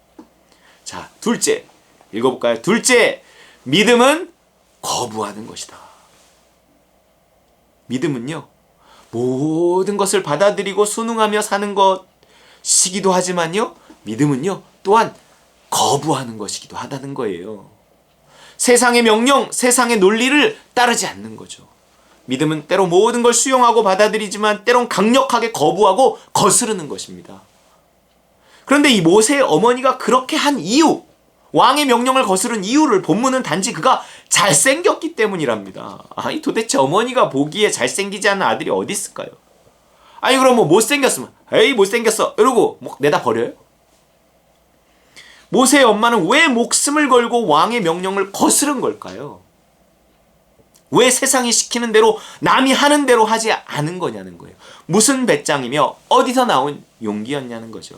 자, 둘째 읽어볼까요? 둘째, 믿음은 거부하는 것이다. 믿음은요, 모든 것을 받아들이고 순응하며 사는 것이기도 하지만요, 믿음은요, 또한 거부하는 것이기도 하다는 거예요. 세상의 명령, 세상의 논리를 따르지 않는 거죠. 믿음은 때로 모든 걸 수용하고 받아들이지만 때론 강력하게 거부하고 거스르는 것입니다. 그런데 이 모세의 어머니가 그렇게 한 이유, 왕의 명령을 거스른 이유를 본문은 단지 그가 잘생겼기 때문이랍니다. 아니 도대체 어머니가 보기에 잘생기지 않은 아들이 어디 있을까요? 아니 그럼 뭐 못생겼으면 에이 못생겼어 이러고 뭐 내다 버려요? 모세의 엄마는 왜 목숨을 걸고 왕의 명령을 거스른 걸까요? 왜 세상이 시키는 대로 남이 하는 대로 하지 않은 거냐는 거예요. 무슨 배짱이며 어디서 나온 용기였냐는 거죠.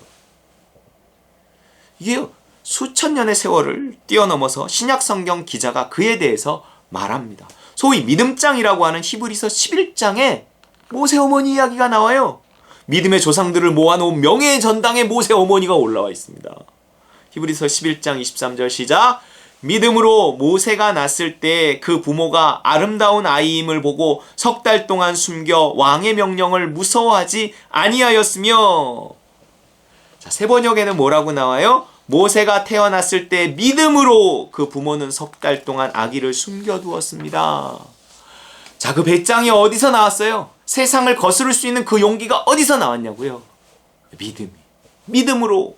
이게 수천 년의 세월을 뛰어넘어서 신약성경 기자가 그에 대해서 말합니다. 소위 믿음장이라고 하는 히브리서 11장에 모세 어머니 이야기가 나와요. 믿음의 조상들을 모아놓은 명예의 전당에 모세 어머니가 올라와 있습니다. 히브리서 11장 23절 시작. 믿음으로 모세가 낳았을 때 그 부모가 아름다운 아이임을 보고 석 달 동안 숨겨 왕의 명령을 무서워하지 아니하였으며. 자, 세번역에는 뭐라고 나와요? 모세가 태어났을 때 믿음으로 그 부모는 석 달 동안 아기를 숨겨두었습니다. 자, 그 배짱이 어디서 나왔어요? 세상을 거스를 수 있는 그 용기가 어디서 나왔냐고요? 믿음으로.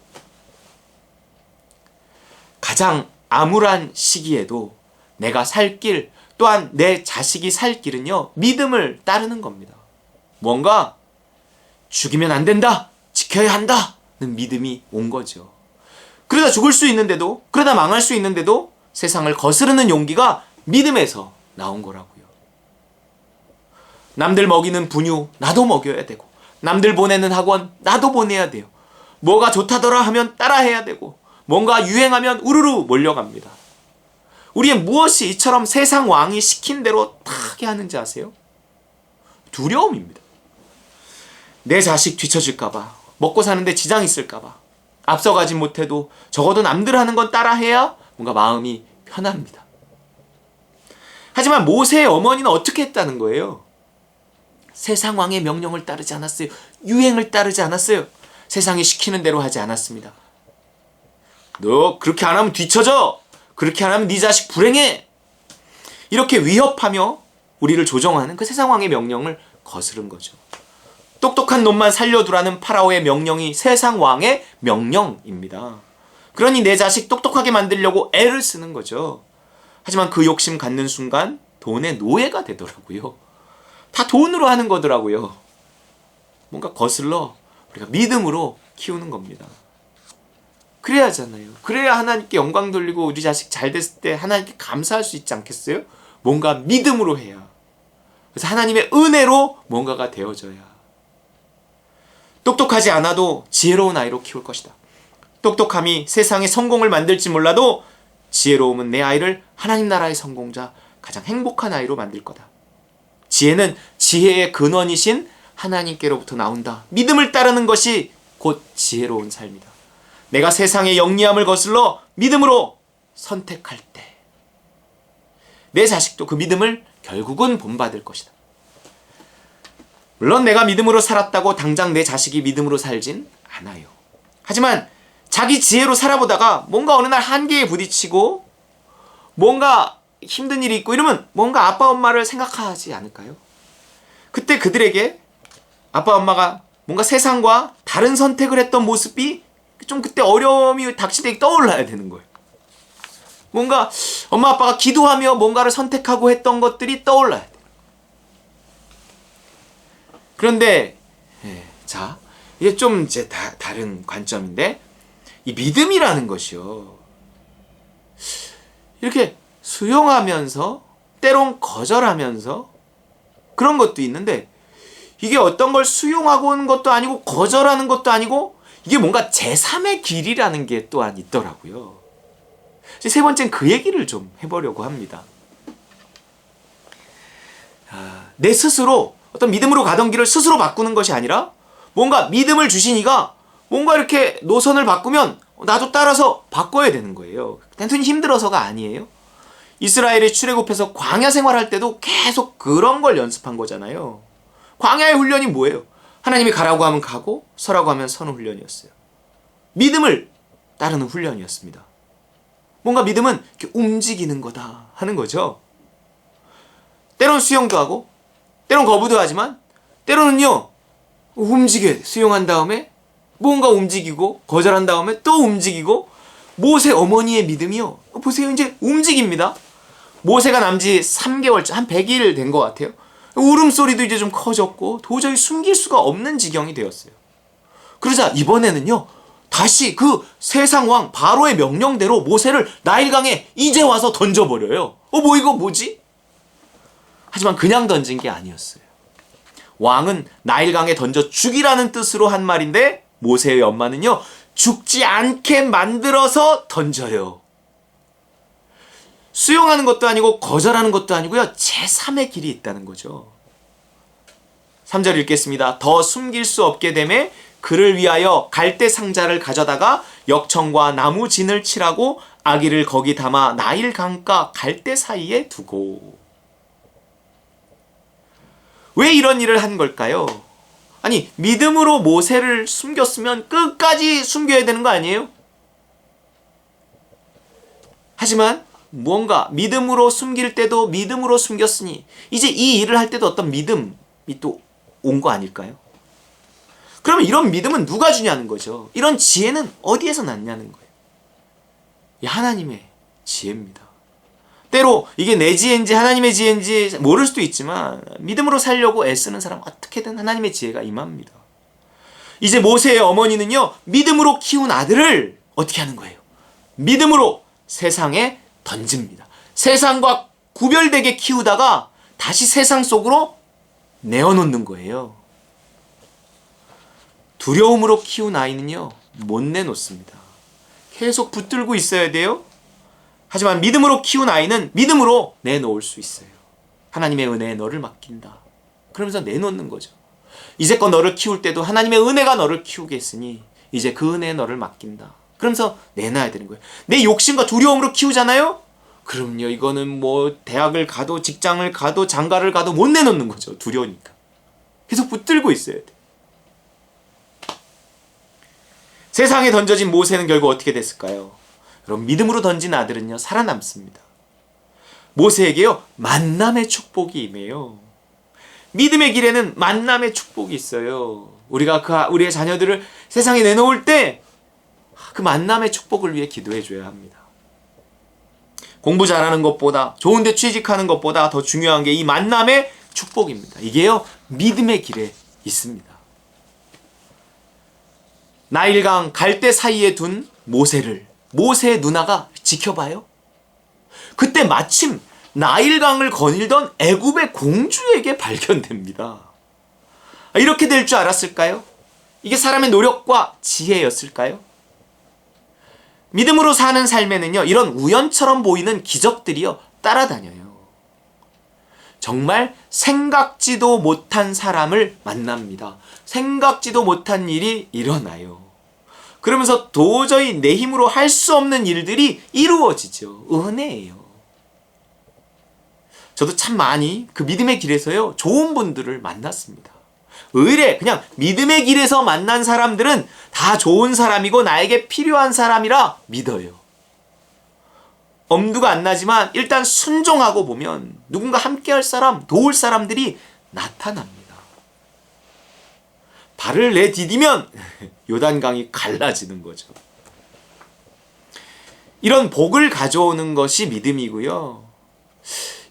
가장 암울한 시기에도 내가 살 길, 또한 내 자식이 살 길은요, 믿음을 따르는 겁니다. 뭔가 죽이면 안 된다, 지켜야 한다는 믿음이 온 거죠. 그러다 죽을 수 있는데도, 그러다 망할 수 있는데도 세상을 거스르는 용기가 믿음에서 나온 거라고요. 남들 먹이는 분유 나도 먹여야 되고, 남들 보내는 학원 나도 보내야 돼요. 뭐가 좋다더라 하면 따라해야 되고, 뭔가 유행하면 우르르 몰려갑니다. 우리의 무엇이 이처럼 세상 왕이 시킨 대로 타게 하는지 아세요? 두려움입니다. 내 자식 뒤처질까봐, 먹고 사는데 지장이 있을까봐, 앞서가지 못해도 적어도 남들 하는 건 따라해야 뭔가 마음이 편합니다. 하지만 모세의 어머니는 어떻게 했다는 거예요? 세상 왕의 명령을 따르지 않았어요. 유행을 따르지 않았어요. 세상이 시키는 대로 하지 않았습니다. 너 그렇게 안 하면 뒤처져. 그렇게 안 하면 네 자식 불행해. 이렇게 위협하며 우리를 조종하는 그 세상 왕의 명령을 거스른 거죠. 똑똑한 놈만 살려두라는 파라오의 명령이 세상 왕의 명령입니다. 그러니 내 자식 똑똑하게 만들려고 애를 쓰는 거죠. 하지만 그 욕심 갖는 순간 돈의 노예가 되더라고요. 다 돈으로 하는 거더라고요. 뭔가 거슬러 우리가 믿음으로 키우는 겁니다. 그래야 하잖아요. 그래야 하나님께 영광 돌리고 우리 자식 잘 됐을 때 하나님께 감사할 수 있지 않겠어요? 뭔가 믿음으로 해야. 그래서 하나님의 은혜로 뭔가가 되어져야. 똑똑하지 않아도 지혜로운 아이로 키울 것이다. 똑똑함이 세상의 성공을 만들지 몰라도 지혜로움은 내 아이를 하나님 나라의 성공자, 가장 행복한 아이로 만들 거다. 지혜는 지혜의 근원이신 하나님께로부터 나온다. 믿음을 따르는 것이 곧 지혜로운 삶이다. 내가 세상의 영리함을 거슬러 믿음으로 선택할 때 내 자식도 그 믿음을 결국은 본받을 것이다. 물론 내가 믿음으로 살았다고 당장 내 자식이 믿음으로 살진 않아요. 하지만 자기 지혜로 살아보다가 뭔가 어느 날 한계에 부딪히고 뭔가 힘든 일이 있고 이러면 뭔가 아빠 엄마를 생각하지 않을까요? 그때 그들에게 아빠 엄마가 뭔가 세상과 다른 선택을 했던 모습이 좀 그때 어려움이 닥칠 때 떠올라야 되는 거예요. 뭔가 엄마 아빠가 기도하며 뭔가를 선택하고 했던 것들이 떠올라야 돼요. 그런데 자 이게 좀 이제 다른 관점인데, 이 믿음이라는 것이요, 이렇게 수용하면서 때론 거절하면서 그런 것도 있는데, 이게 어떤 걸 수용하고 오는 것도 아니고 거절하는 것도 아니고, 이게 뭔가 제3의 길이라는 게 또한 있더라고요. 세 번째는 그 얘기를 좀 해보려고 합니다. 내 스스로 어떤 믿음으로 가던 길을 스스로 바꾸는 것이 아니라, 뭔가 믿음을 주신 이가 뭔가 이렇게 노선을 바꾸면 나도 따라서 바꿔야 되는 거예요. 단순히 힘들어서가 아니에요. 이스라엘이 출애굽해서 광야 생활할 때도 계속 그런 걸 연습한 거잖아요. 광야의 훈련이 뭐예요? 하나님이 가라고 하면 가고 서라고 하면 서는 훈련이었어요. 믿음을 따르는 훈련이었습니다. 뭔가 믿음은 이렇게 움직이는 거다 하는 거죠. 때론 수용도 하고 때론 거부도 하지만 때로는요 움직여야 돼. 수용한 다음에 뭔가 움직이고 거절한 다음에 또 움직이고, 모세 어머니의 믿음이요 보세요, 이제 움직입니다. 모세가 남지 3개월째, 한 100일 된 것 같아요. 울음소리도 이제 좀 커졌고 도저히 숨길 수가 없는 지경이 되었어요. 그러자 이번에는요, 다시 그 세상왕 바로의 명령대로 모세를 나일강에 이제 와서 던져버려요. 뭐 이거 뭐지? 하지만 그냥 던진 게 아니었어요. 왕은 나일강에 던져 죽이라는 뜻으로 한 말인데 모세의 엄마는요, 죽지 않게 만들어서 던져요. 수용하는 것도 아니고 거절하는 것도 아니고요, 제3의 길이 있다는 거죠. 3절 읽겠습니다. 더 숨길 수 없게 되매 그를 위하여 갈대 상자를 가져다가 역청과 나무 진을 칠하고 아기를 거기 담아 나일 강가 갈대 사이에 두고. 왜 이런 일을 한 걸까요? 아니, 믿음으로 모세를 숨겼으면 끝까지 숨겨야 되는 거 아니에요? 하지만 무언가 믿음으로 숨길 때도 믿음으로 숨겼으니 이제 이 일을 할 때도 어떤 믿음이 또 온 거 아닐까요? 그러면 이런 믿음은 누가 주냐는 거죠. 이런 지혜는 어디에서 났냐는 거예요. 이 하나님의 지혜입니다. 때로 이게 내 지혜인지 하나님의 지혜인지 모를 수도 있지만 믿음으로 살려고 애쓰는 사람 어떻게든 하나님의 지혜가 임합니다. 이제 모세의 어머니는요, 믿음으로 키운 아들을 어떻게 하는 거예요? 믿음으로 세상에 던집니다. 세상과 구별되게 키우다가 다시 세상 속으로 내어놓는 거예요. 두려움으로 키운 아이는요, 못 내놓습니다. 계속 붙들고 있어야 돼요. 하지만 믿음으로 키운 아이는 믿음으로 내놓을 수 있어요. 하나님의 은혜에 너를 맡긴다. 그러면서 내놓는 거죠. 이제껏 너를 키울 때도 하나님의 은혜가 너를 키우게 했으니 이제 그 은혜에 너를 맡긴다. 그러면서 내놔야 되는 거예요. 내 욕심과 두려움으로 키우잖아요? 그럼요, 이거는 뭐 대학을 가도 직장을 가도 장가를 가도 못 내놓는 거죠. 두려우니까. 계속 붙들고 있어야 돼. 세상에 던져진 모세는 결국 어떻게 됐을까요? 여러분, 믿음으로 던진 아들은요, 살아남습니다. 모세에게요, 만남의 축복이 임해요. 믿음의 길에는 만남의 축복이 있어요. 우리가 우리의 자녀들을 세상에 내놓을 때 그 만남의 축복을 위해 기도해 줘야 합니다. 공부 잘하는 것보다, 좋은 데 취직하는 것보다 더 중요한 게 이 만남의 축복입니다. 이게요, 믿음의 길에 있습니다. 나일강 갈대 사이에 둔 모세를 모세의 누나가 지켜봐요. 그때 마침 나일강을 거닐던 애굽의 공주에게 발견됩니다. 이렇게 될 줄 알았을까요? 이게 사람의 노력과 지혜였을까요? 믿음으로 사는 삶에는요, 이런 우연처럼 보이는 기적들이요, 따라다녀요. 정말 생각지도 못한 사람을 만납니다. 생각지도 못한 일이 일어나요. 그러면서 도저히 내 힘으로 할 수 없는 일들이 이루어지죠. 은혜예요. 저도 참 많이 그 믿음의 길에서요, 좋은 분들을 만났습니다. 의뢰 그냥 믿음의 길에서 만난 사람들은 다 좋은 사람이고 나에게 필요한 사람이라 믿어요. 엄두가 안 나지만 일단 순종하고 보면 누군가 함께할 사람, 도울 사람들이 나타납니다. 발을 내디디면 요단강이 갈라지는 거죠. 이런 복을 가져오는 것이 믿음이고요.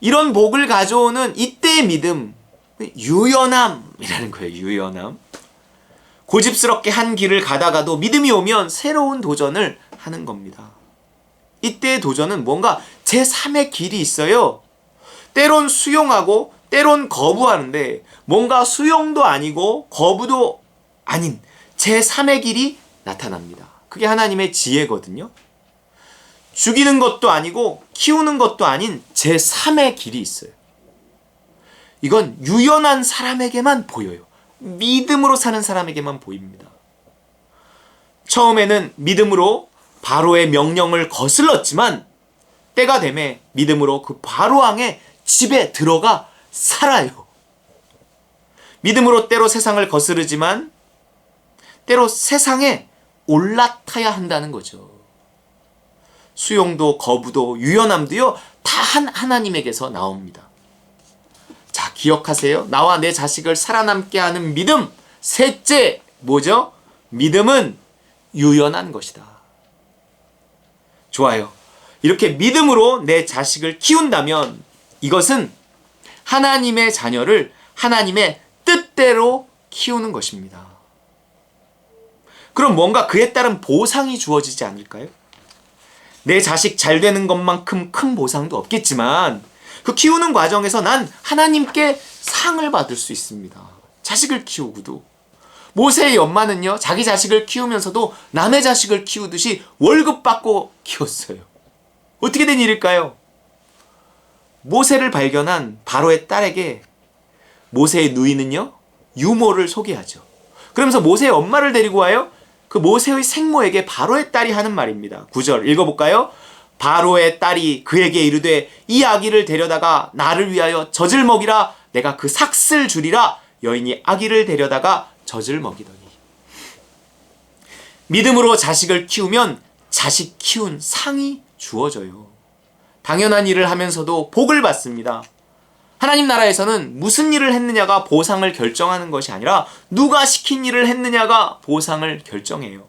이런 복을 가져오는 이때의 믿음, 유연함이라는 거예요. 유연함. 고집스럽게 한 길을 가다가도 믿음이 오면 새로운 도전을 하는 겁니다. 이때의 도전은 뭔가 제3의 길이 있어요. 때론 수용하고 때론 거부하는데 뭔가 수용도 아니고 거부도 아닌 제3의 길이 나타납니다. 그게 하나님의 지혜거든요. 죽이는 것도 아니고 키우는 것도 아닌 제3의 길이 있어요. 이건 유연한 사람에게만 보여요. 믿음으로 사는 사람에게만 보입니다. 처음에는 믿음으로 바로의 명령을 거슬렀지만 때가 되매 믿음으로 그 바로왕의 집에 들어가 살아요. 믿음으로 때로 세상을 거스르지만 때로 세상에 올라타야 한다는 거죠. 수용도 거부도 유연함도요, 다 하나님에게서 나옵니다. 자, 기억하세요. 나와 내 자식을 살아남게 하는 믿음. 셋째, 뭐죠? 믿음은 유연한 것이다. 좋아요. 이렇게 믿음으로 내 자식을 키운다면 이것은 하나님의 자녀를 하나님의 뜻대로 키우는 것입니다. 그럼 뭔가 그에 따른 보상이 주어지지 않을까요? 내 자식 잘 되는 것만큼 큰 보상도 없겠지만 그 키우는 과정에서 난 하나님께 상을 받을 수 있습니다. 자식을 키우고도. 모세의 엄마는요, 자기 자식을 키우면서도 남의 자식을 키우듯이 월급 받고 키웠어요. 어떻게 된 일일까요? 모세를 발견한 바로의 딸에게 모세의 누이는요, 유모를 소개하죠. 그러면서 모세의 엄마를 데리고 와요. 그 모세의 생모에게 바로의 딸이 하는 말입니다. 9절 읽어볼까요? 바로의 딸이 그에게 이르되 이 아기를 데려다가 나를 위하여 젖을 먹이라. 내가 그 삭슬 주리라. 여인이 아기를 데려다가 젖을 먹이더니. 믿음으로 자식을 키우면 자식 키운 상이 주어져요. 당연한 일을 하면서도 복을 받습니다. 하나님 나라에서는 무슨 일을 했느냐가 보상을 결정하는 것이 아니라 누가 시킨 일을 했느냐가 보상을 결정해요.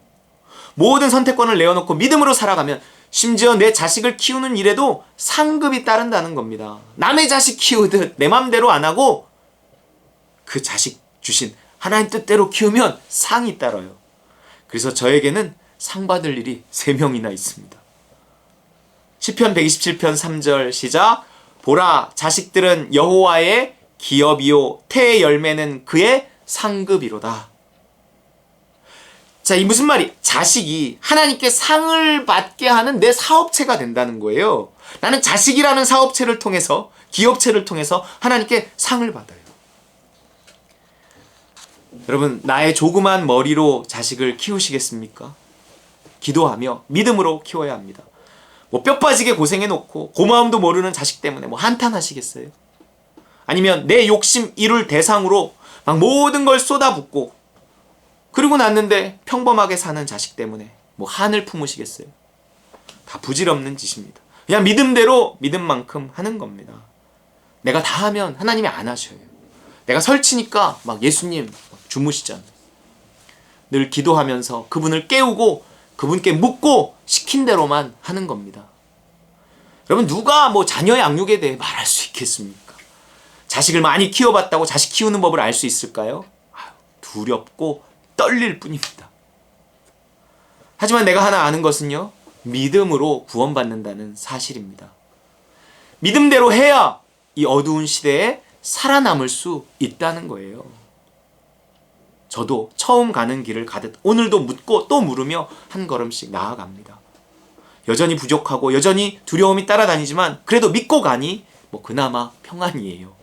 모든 선택권을 내어놓고 믿음으로 살아가면 심지어 내 자식을 키우는 일에도 상급이 따른다는 겁니다. 남의 자식 키우듯 내 맘대로 안 하고 그 자식 주신 하나님 뜻대로 키우면 상이 따라요. 그래서 저에게는 상 받을 일이 3명이나 있습니다. 시편 127편 3절 시작. 보라, 자식들은 여호와의 기업이요 태의 열매는 그의 상급이로다. 자, 이 무슨 말이? 자식이 하나님께 상을 받게 하는 내 사업체가 된다는 거예요. 나는 자식이라는 사업체를 통해서, 기업체를 통해서 하나님께 상을 받아요. 여러분, 나의 조그만 머리로 자식을 키우시겠습니까? 기도하며 믿음으로 키워야 합니다. 뭐 뼈 빠지게 고생해놓고 고마움도 모르는 자식 때문에 뭐 한탄하시겠어요? 아니면 내 욕심 이룰 대상으로 막 모든 걸 쏟아붓고 그러고 났는데 평범하게 사는 자식 때문에 뭐 한을 품으시겠어요? 다 부질없는 짓입니다. 그냥 믿음대로 믿음만큼 하는 겁니다. 내가 다 하면 하나님이 안 하셔요. 내가 설치니까 막 예수님 주무시잖아요. 늘 기도하면서 그분을 깨우고 그분께 묻고 시킨 대로만 하는 겁니다. 여러분, 누가 뭐 자녀의 양육에 대해 말할 수 있겠습니까? 자식을 많이 키워봤다고 자식 키우는 법을 알 수 있을까요? 두렵고 떨릴 뿐입니다. 하지만 내가 하나 아는 것은요, 믿음으로 구원받는다는 사실입니다. 믿음대로 해야 이 어두운 시대에 살아남을 수 있다는 거예요. 저도 처음 가는 길을 가듯 오늘도 묻고 또 물으며 한 걸음씩 나아갑니다. 여전히 부족하고 여전히 두려움이 따라다니지만 그래도 믿고 가니 뭐 그나마 평안이에요.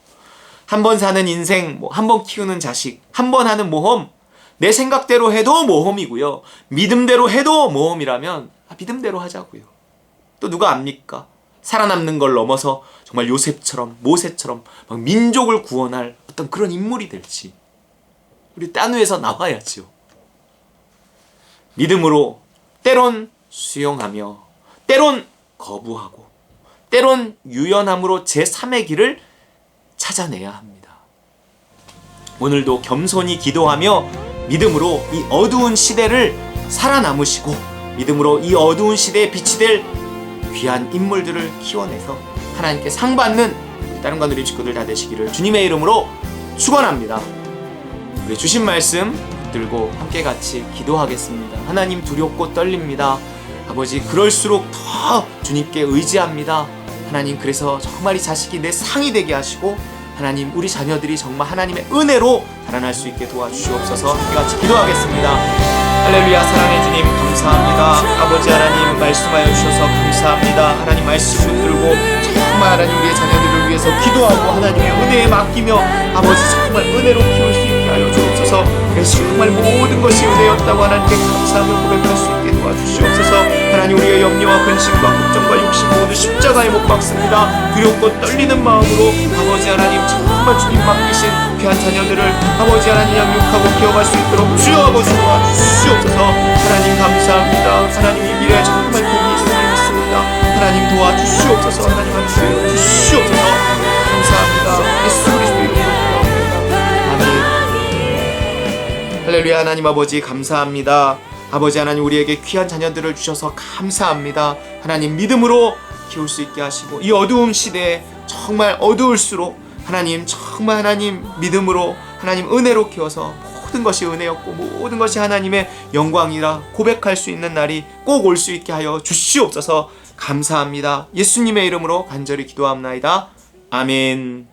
한 번 사는 인생, 뭐 한 번 키우는 자식, 한 번 하는 모험, 내 생각대로 해도 모험이고요. 믿음대로 해도 모험이라면 믿음대로 하자고요. 또 누가 압니까? 살아남는 걸 넘어서 정말 요셉처럼 모세처럼 막 민족을 구원할 어떤 그런 인물이 될지 우리 땅 위에서 나와야죠. 믿음으로 때론 수용하며 때론 거부하고 때론 유연함으로 제3의 길을 찾아내야 합니다. 오늘도 겸손히 기도하며 믿음으로 이 어두운 시대를 살아남으시고 믿음으로 이 어두운 시대에 빛이 될 귀한 인물들을 키워내서 하나님께 상 받는 다른 관우리 식구들 다 되시기를 주님의 이름으로 축원합니다. 우리 주신 말씀 붙들고 함께 같이 기도하겠습니다. 하나님, 두렵고 떨립니다. 아버지, 그럴수록 더 주님께 의지합니다. 하나님, 그래서 정말 이 자식이 내 상이 되게 하시고 하나님, 우리 자녀들이 정말 하나님의 은혜로 자라날 수 있게 도와주시옵소서. 함께 같이 기도하겠습니다. 할렐루야. 사랑의 주님 감사합니다. 아버지 하나님, 말씀하여 주셔서 감사합니다. 하나님, 말씀 붙들고 정말 하나님 우리의 자녀들을 위해서 기도하고 하나님의 은혜에 맡기며 아버지 정말 은혜로 키울 수 있게 하여 주옵소서. 그래서 정말 모든 것이 은혜였다고 하나님께 감사하며 고백할 수 있게 도와주시옵소서. 하나님, 우리의 염려와 근심과 걱정과 욕심 모두 십자가에 못 박습니다. 두렵고 떨리는 마음으로 아버지 하나님 정말 주님 맡기신 귀한 자녀들을 아버지 하나님 양육하고 키워갈 수 있도록 주여 아버지 도와주시옵소서. 하나님 감사합니다. 하나님이 미래에 정말 복이 있음을 믿습니다. 하나님 도와주시옵소서. 하나님 함께 주시옵소서. 감사합니다. 예수 그리스도 이름으로 기도합니다. 아멘. 할렐루야. 하나님 아버지 감사합니다. 아버지 하나님, 우리에게 귀한 자녀들을 주셔서 감사합니다. 하나님, 믿음으로 키울 수 있게 하시고, 이 어두운 시대에 정말 어두울수록 하나님, 정말 하나님 믿음으로, 하나님 은혜로 키워서 모든 것이 은혜였고 모든 것이 하나님의 영광이라 고백할 수 있는 날이 꼭 올 수 있게 하여 주시옵소서. 감사합니다. 예수님의 이름으로 간절히 기도합나이다. 아멘.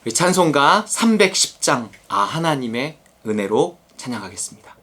우리 찬송가 310장 하나님의 은혜로 찬양하겠습니다.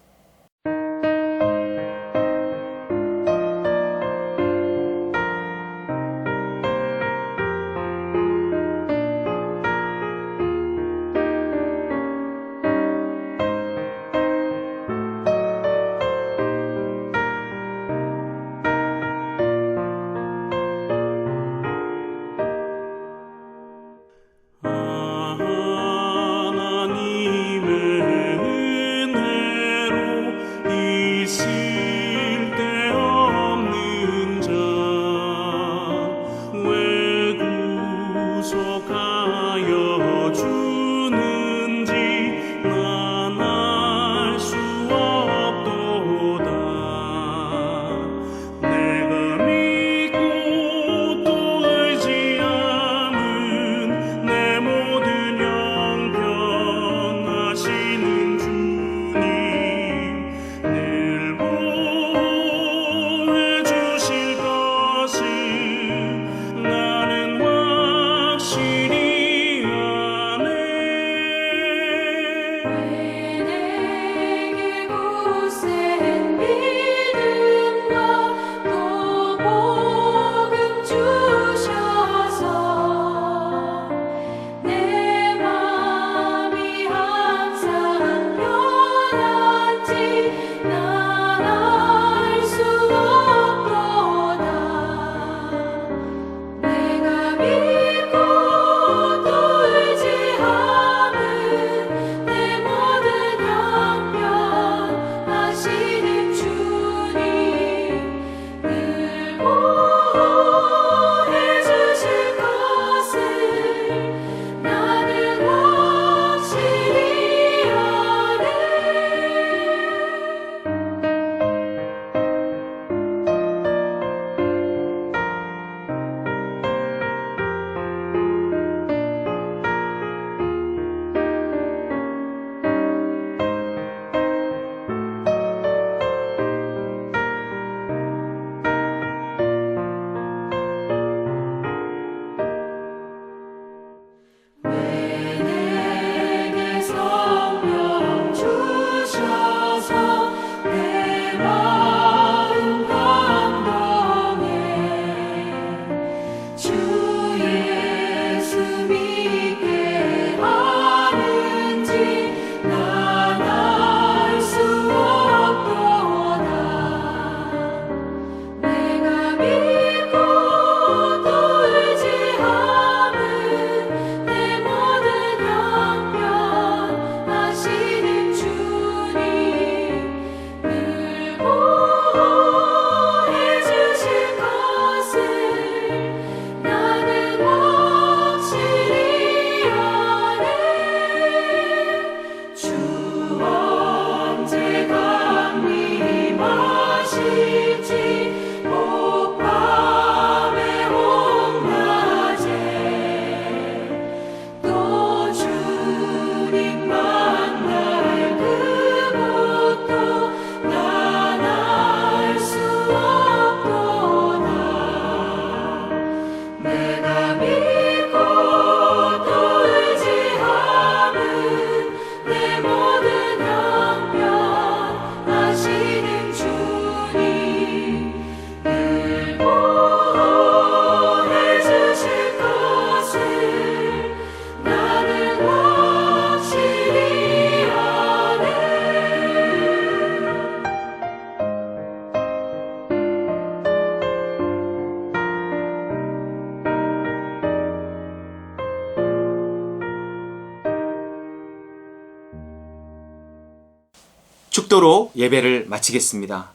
축도로 예배를 마치겠습니다.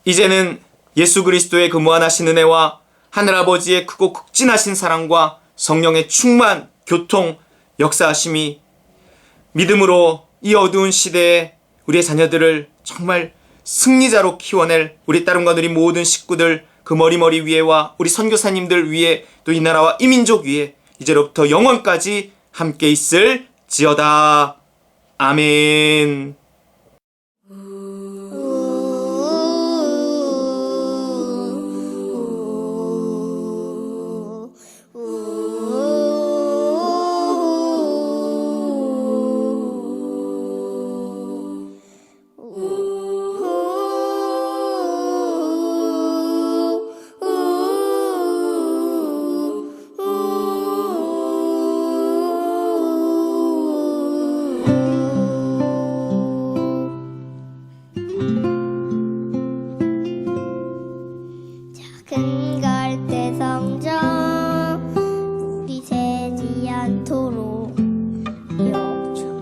이제는 예수 그리스도의 그 무한하신 은혜와 하늘아버지의 크고 극진하신 사랑과 성령의 충만, 교통, 역사하심이 믿음으로 이 어두운 시대에 우리의 자녀들을 정말 승리자로 키워낼 우리 따름과 누리 모든 식구들, 그 머리 위에와 우리 선교사님들 위에, 또 이 나라와 이 민족 위에 이제로부터 영원까지 함께 있을 지어다. 아멘. 큰 갈대 상자 물이 새지 않도록 역청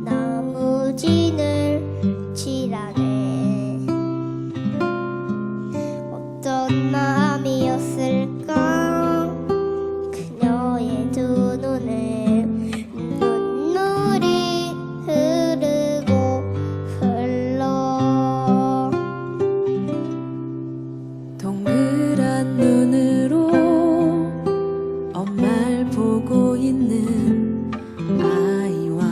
나무진을 칠하네. 어떤 마음이었을까 그녀의 두 눈에 눈물이 흐르고 흘러. 동그란 눈으로 엄마를 보고 있는 아이와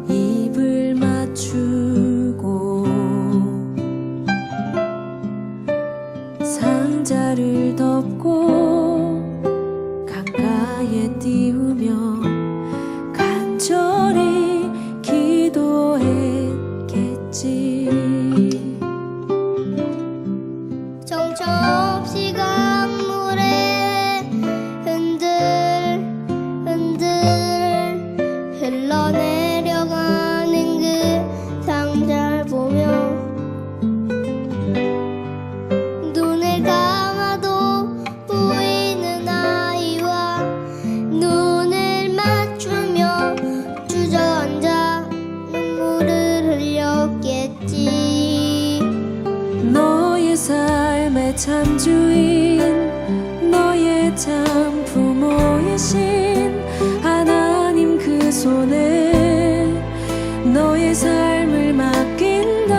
입을 맞추고 상자를 덮고 강가에 띄우며 간절히 기도했겠지. 정처 없이 강물에 흔들흔들 흘러내려가는 그 상자를 보며 눈을 감아도 보이는 아이와 눈을 맞추며 주저앉아 눈물을 흘렸겠지. 너의 삶의 참 주인, 너의 참 부모이신 하나님 그 손에 너의 삶을 맡긴다.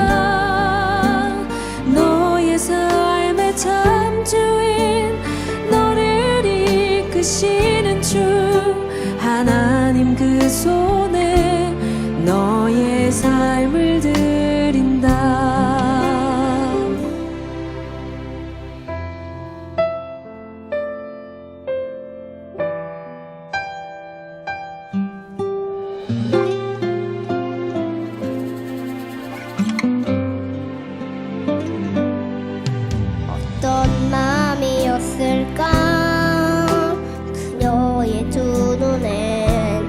너의 삶의 참 주인, 너를 이끄시는 주 하나님 그 손에 너의 삶을 드린다. 어떤 마음이었을까 그녀의 두 눈엔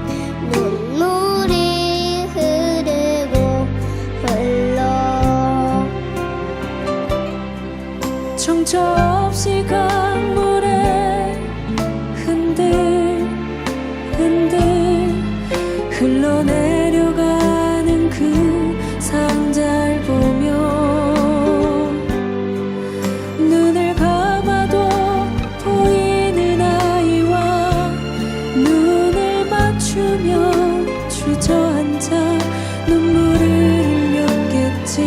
눈물이 흐르고 흘러. 정처 없이 강물에 흔들흔들 흘러내려가는 그 상자를 보며 눈을 감아도 보이는 아이와 눈을 맞추며 주저앉아 눈물을 흘렸겠지.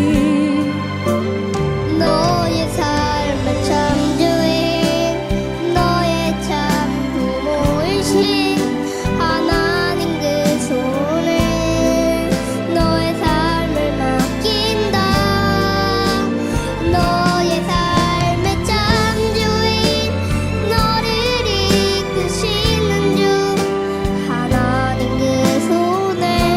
너의 삶의 참 주인, 너의 참 부모이신 하나님 그 손에 너의 삶을 맡긴다. 너의 삶의 참 주인, 너를 이끄시는 주 하나님 그 손에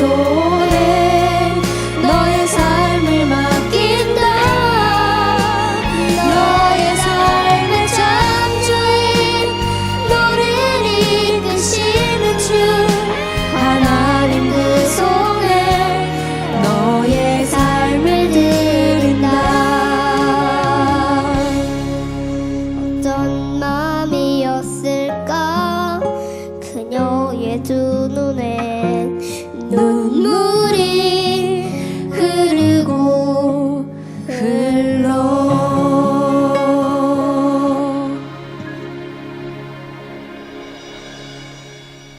속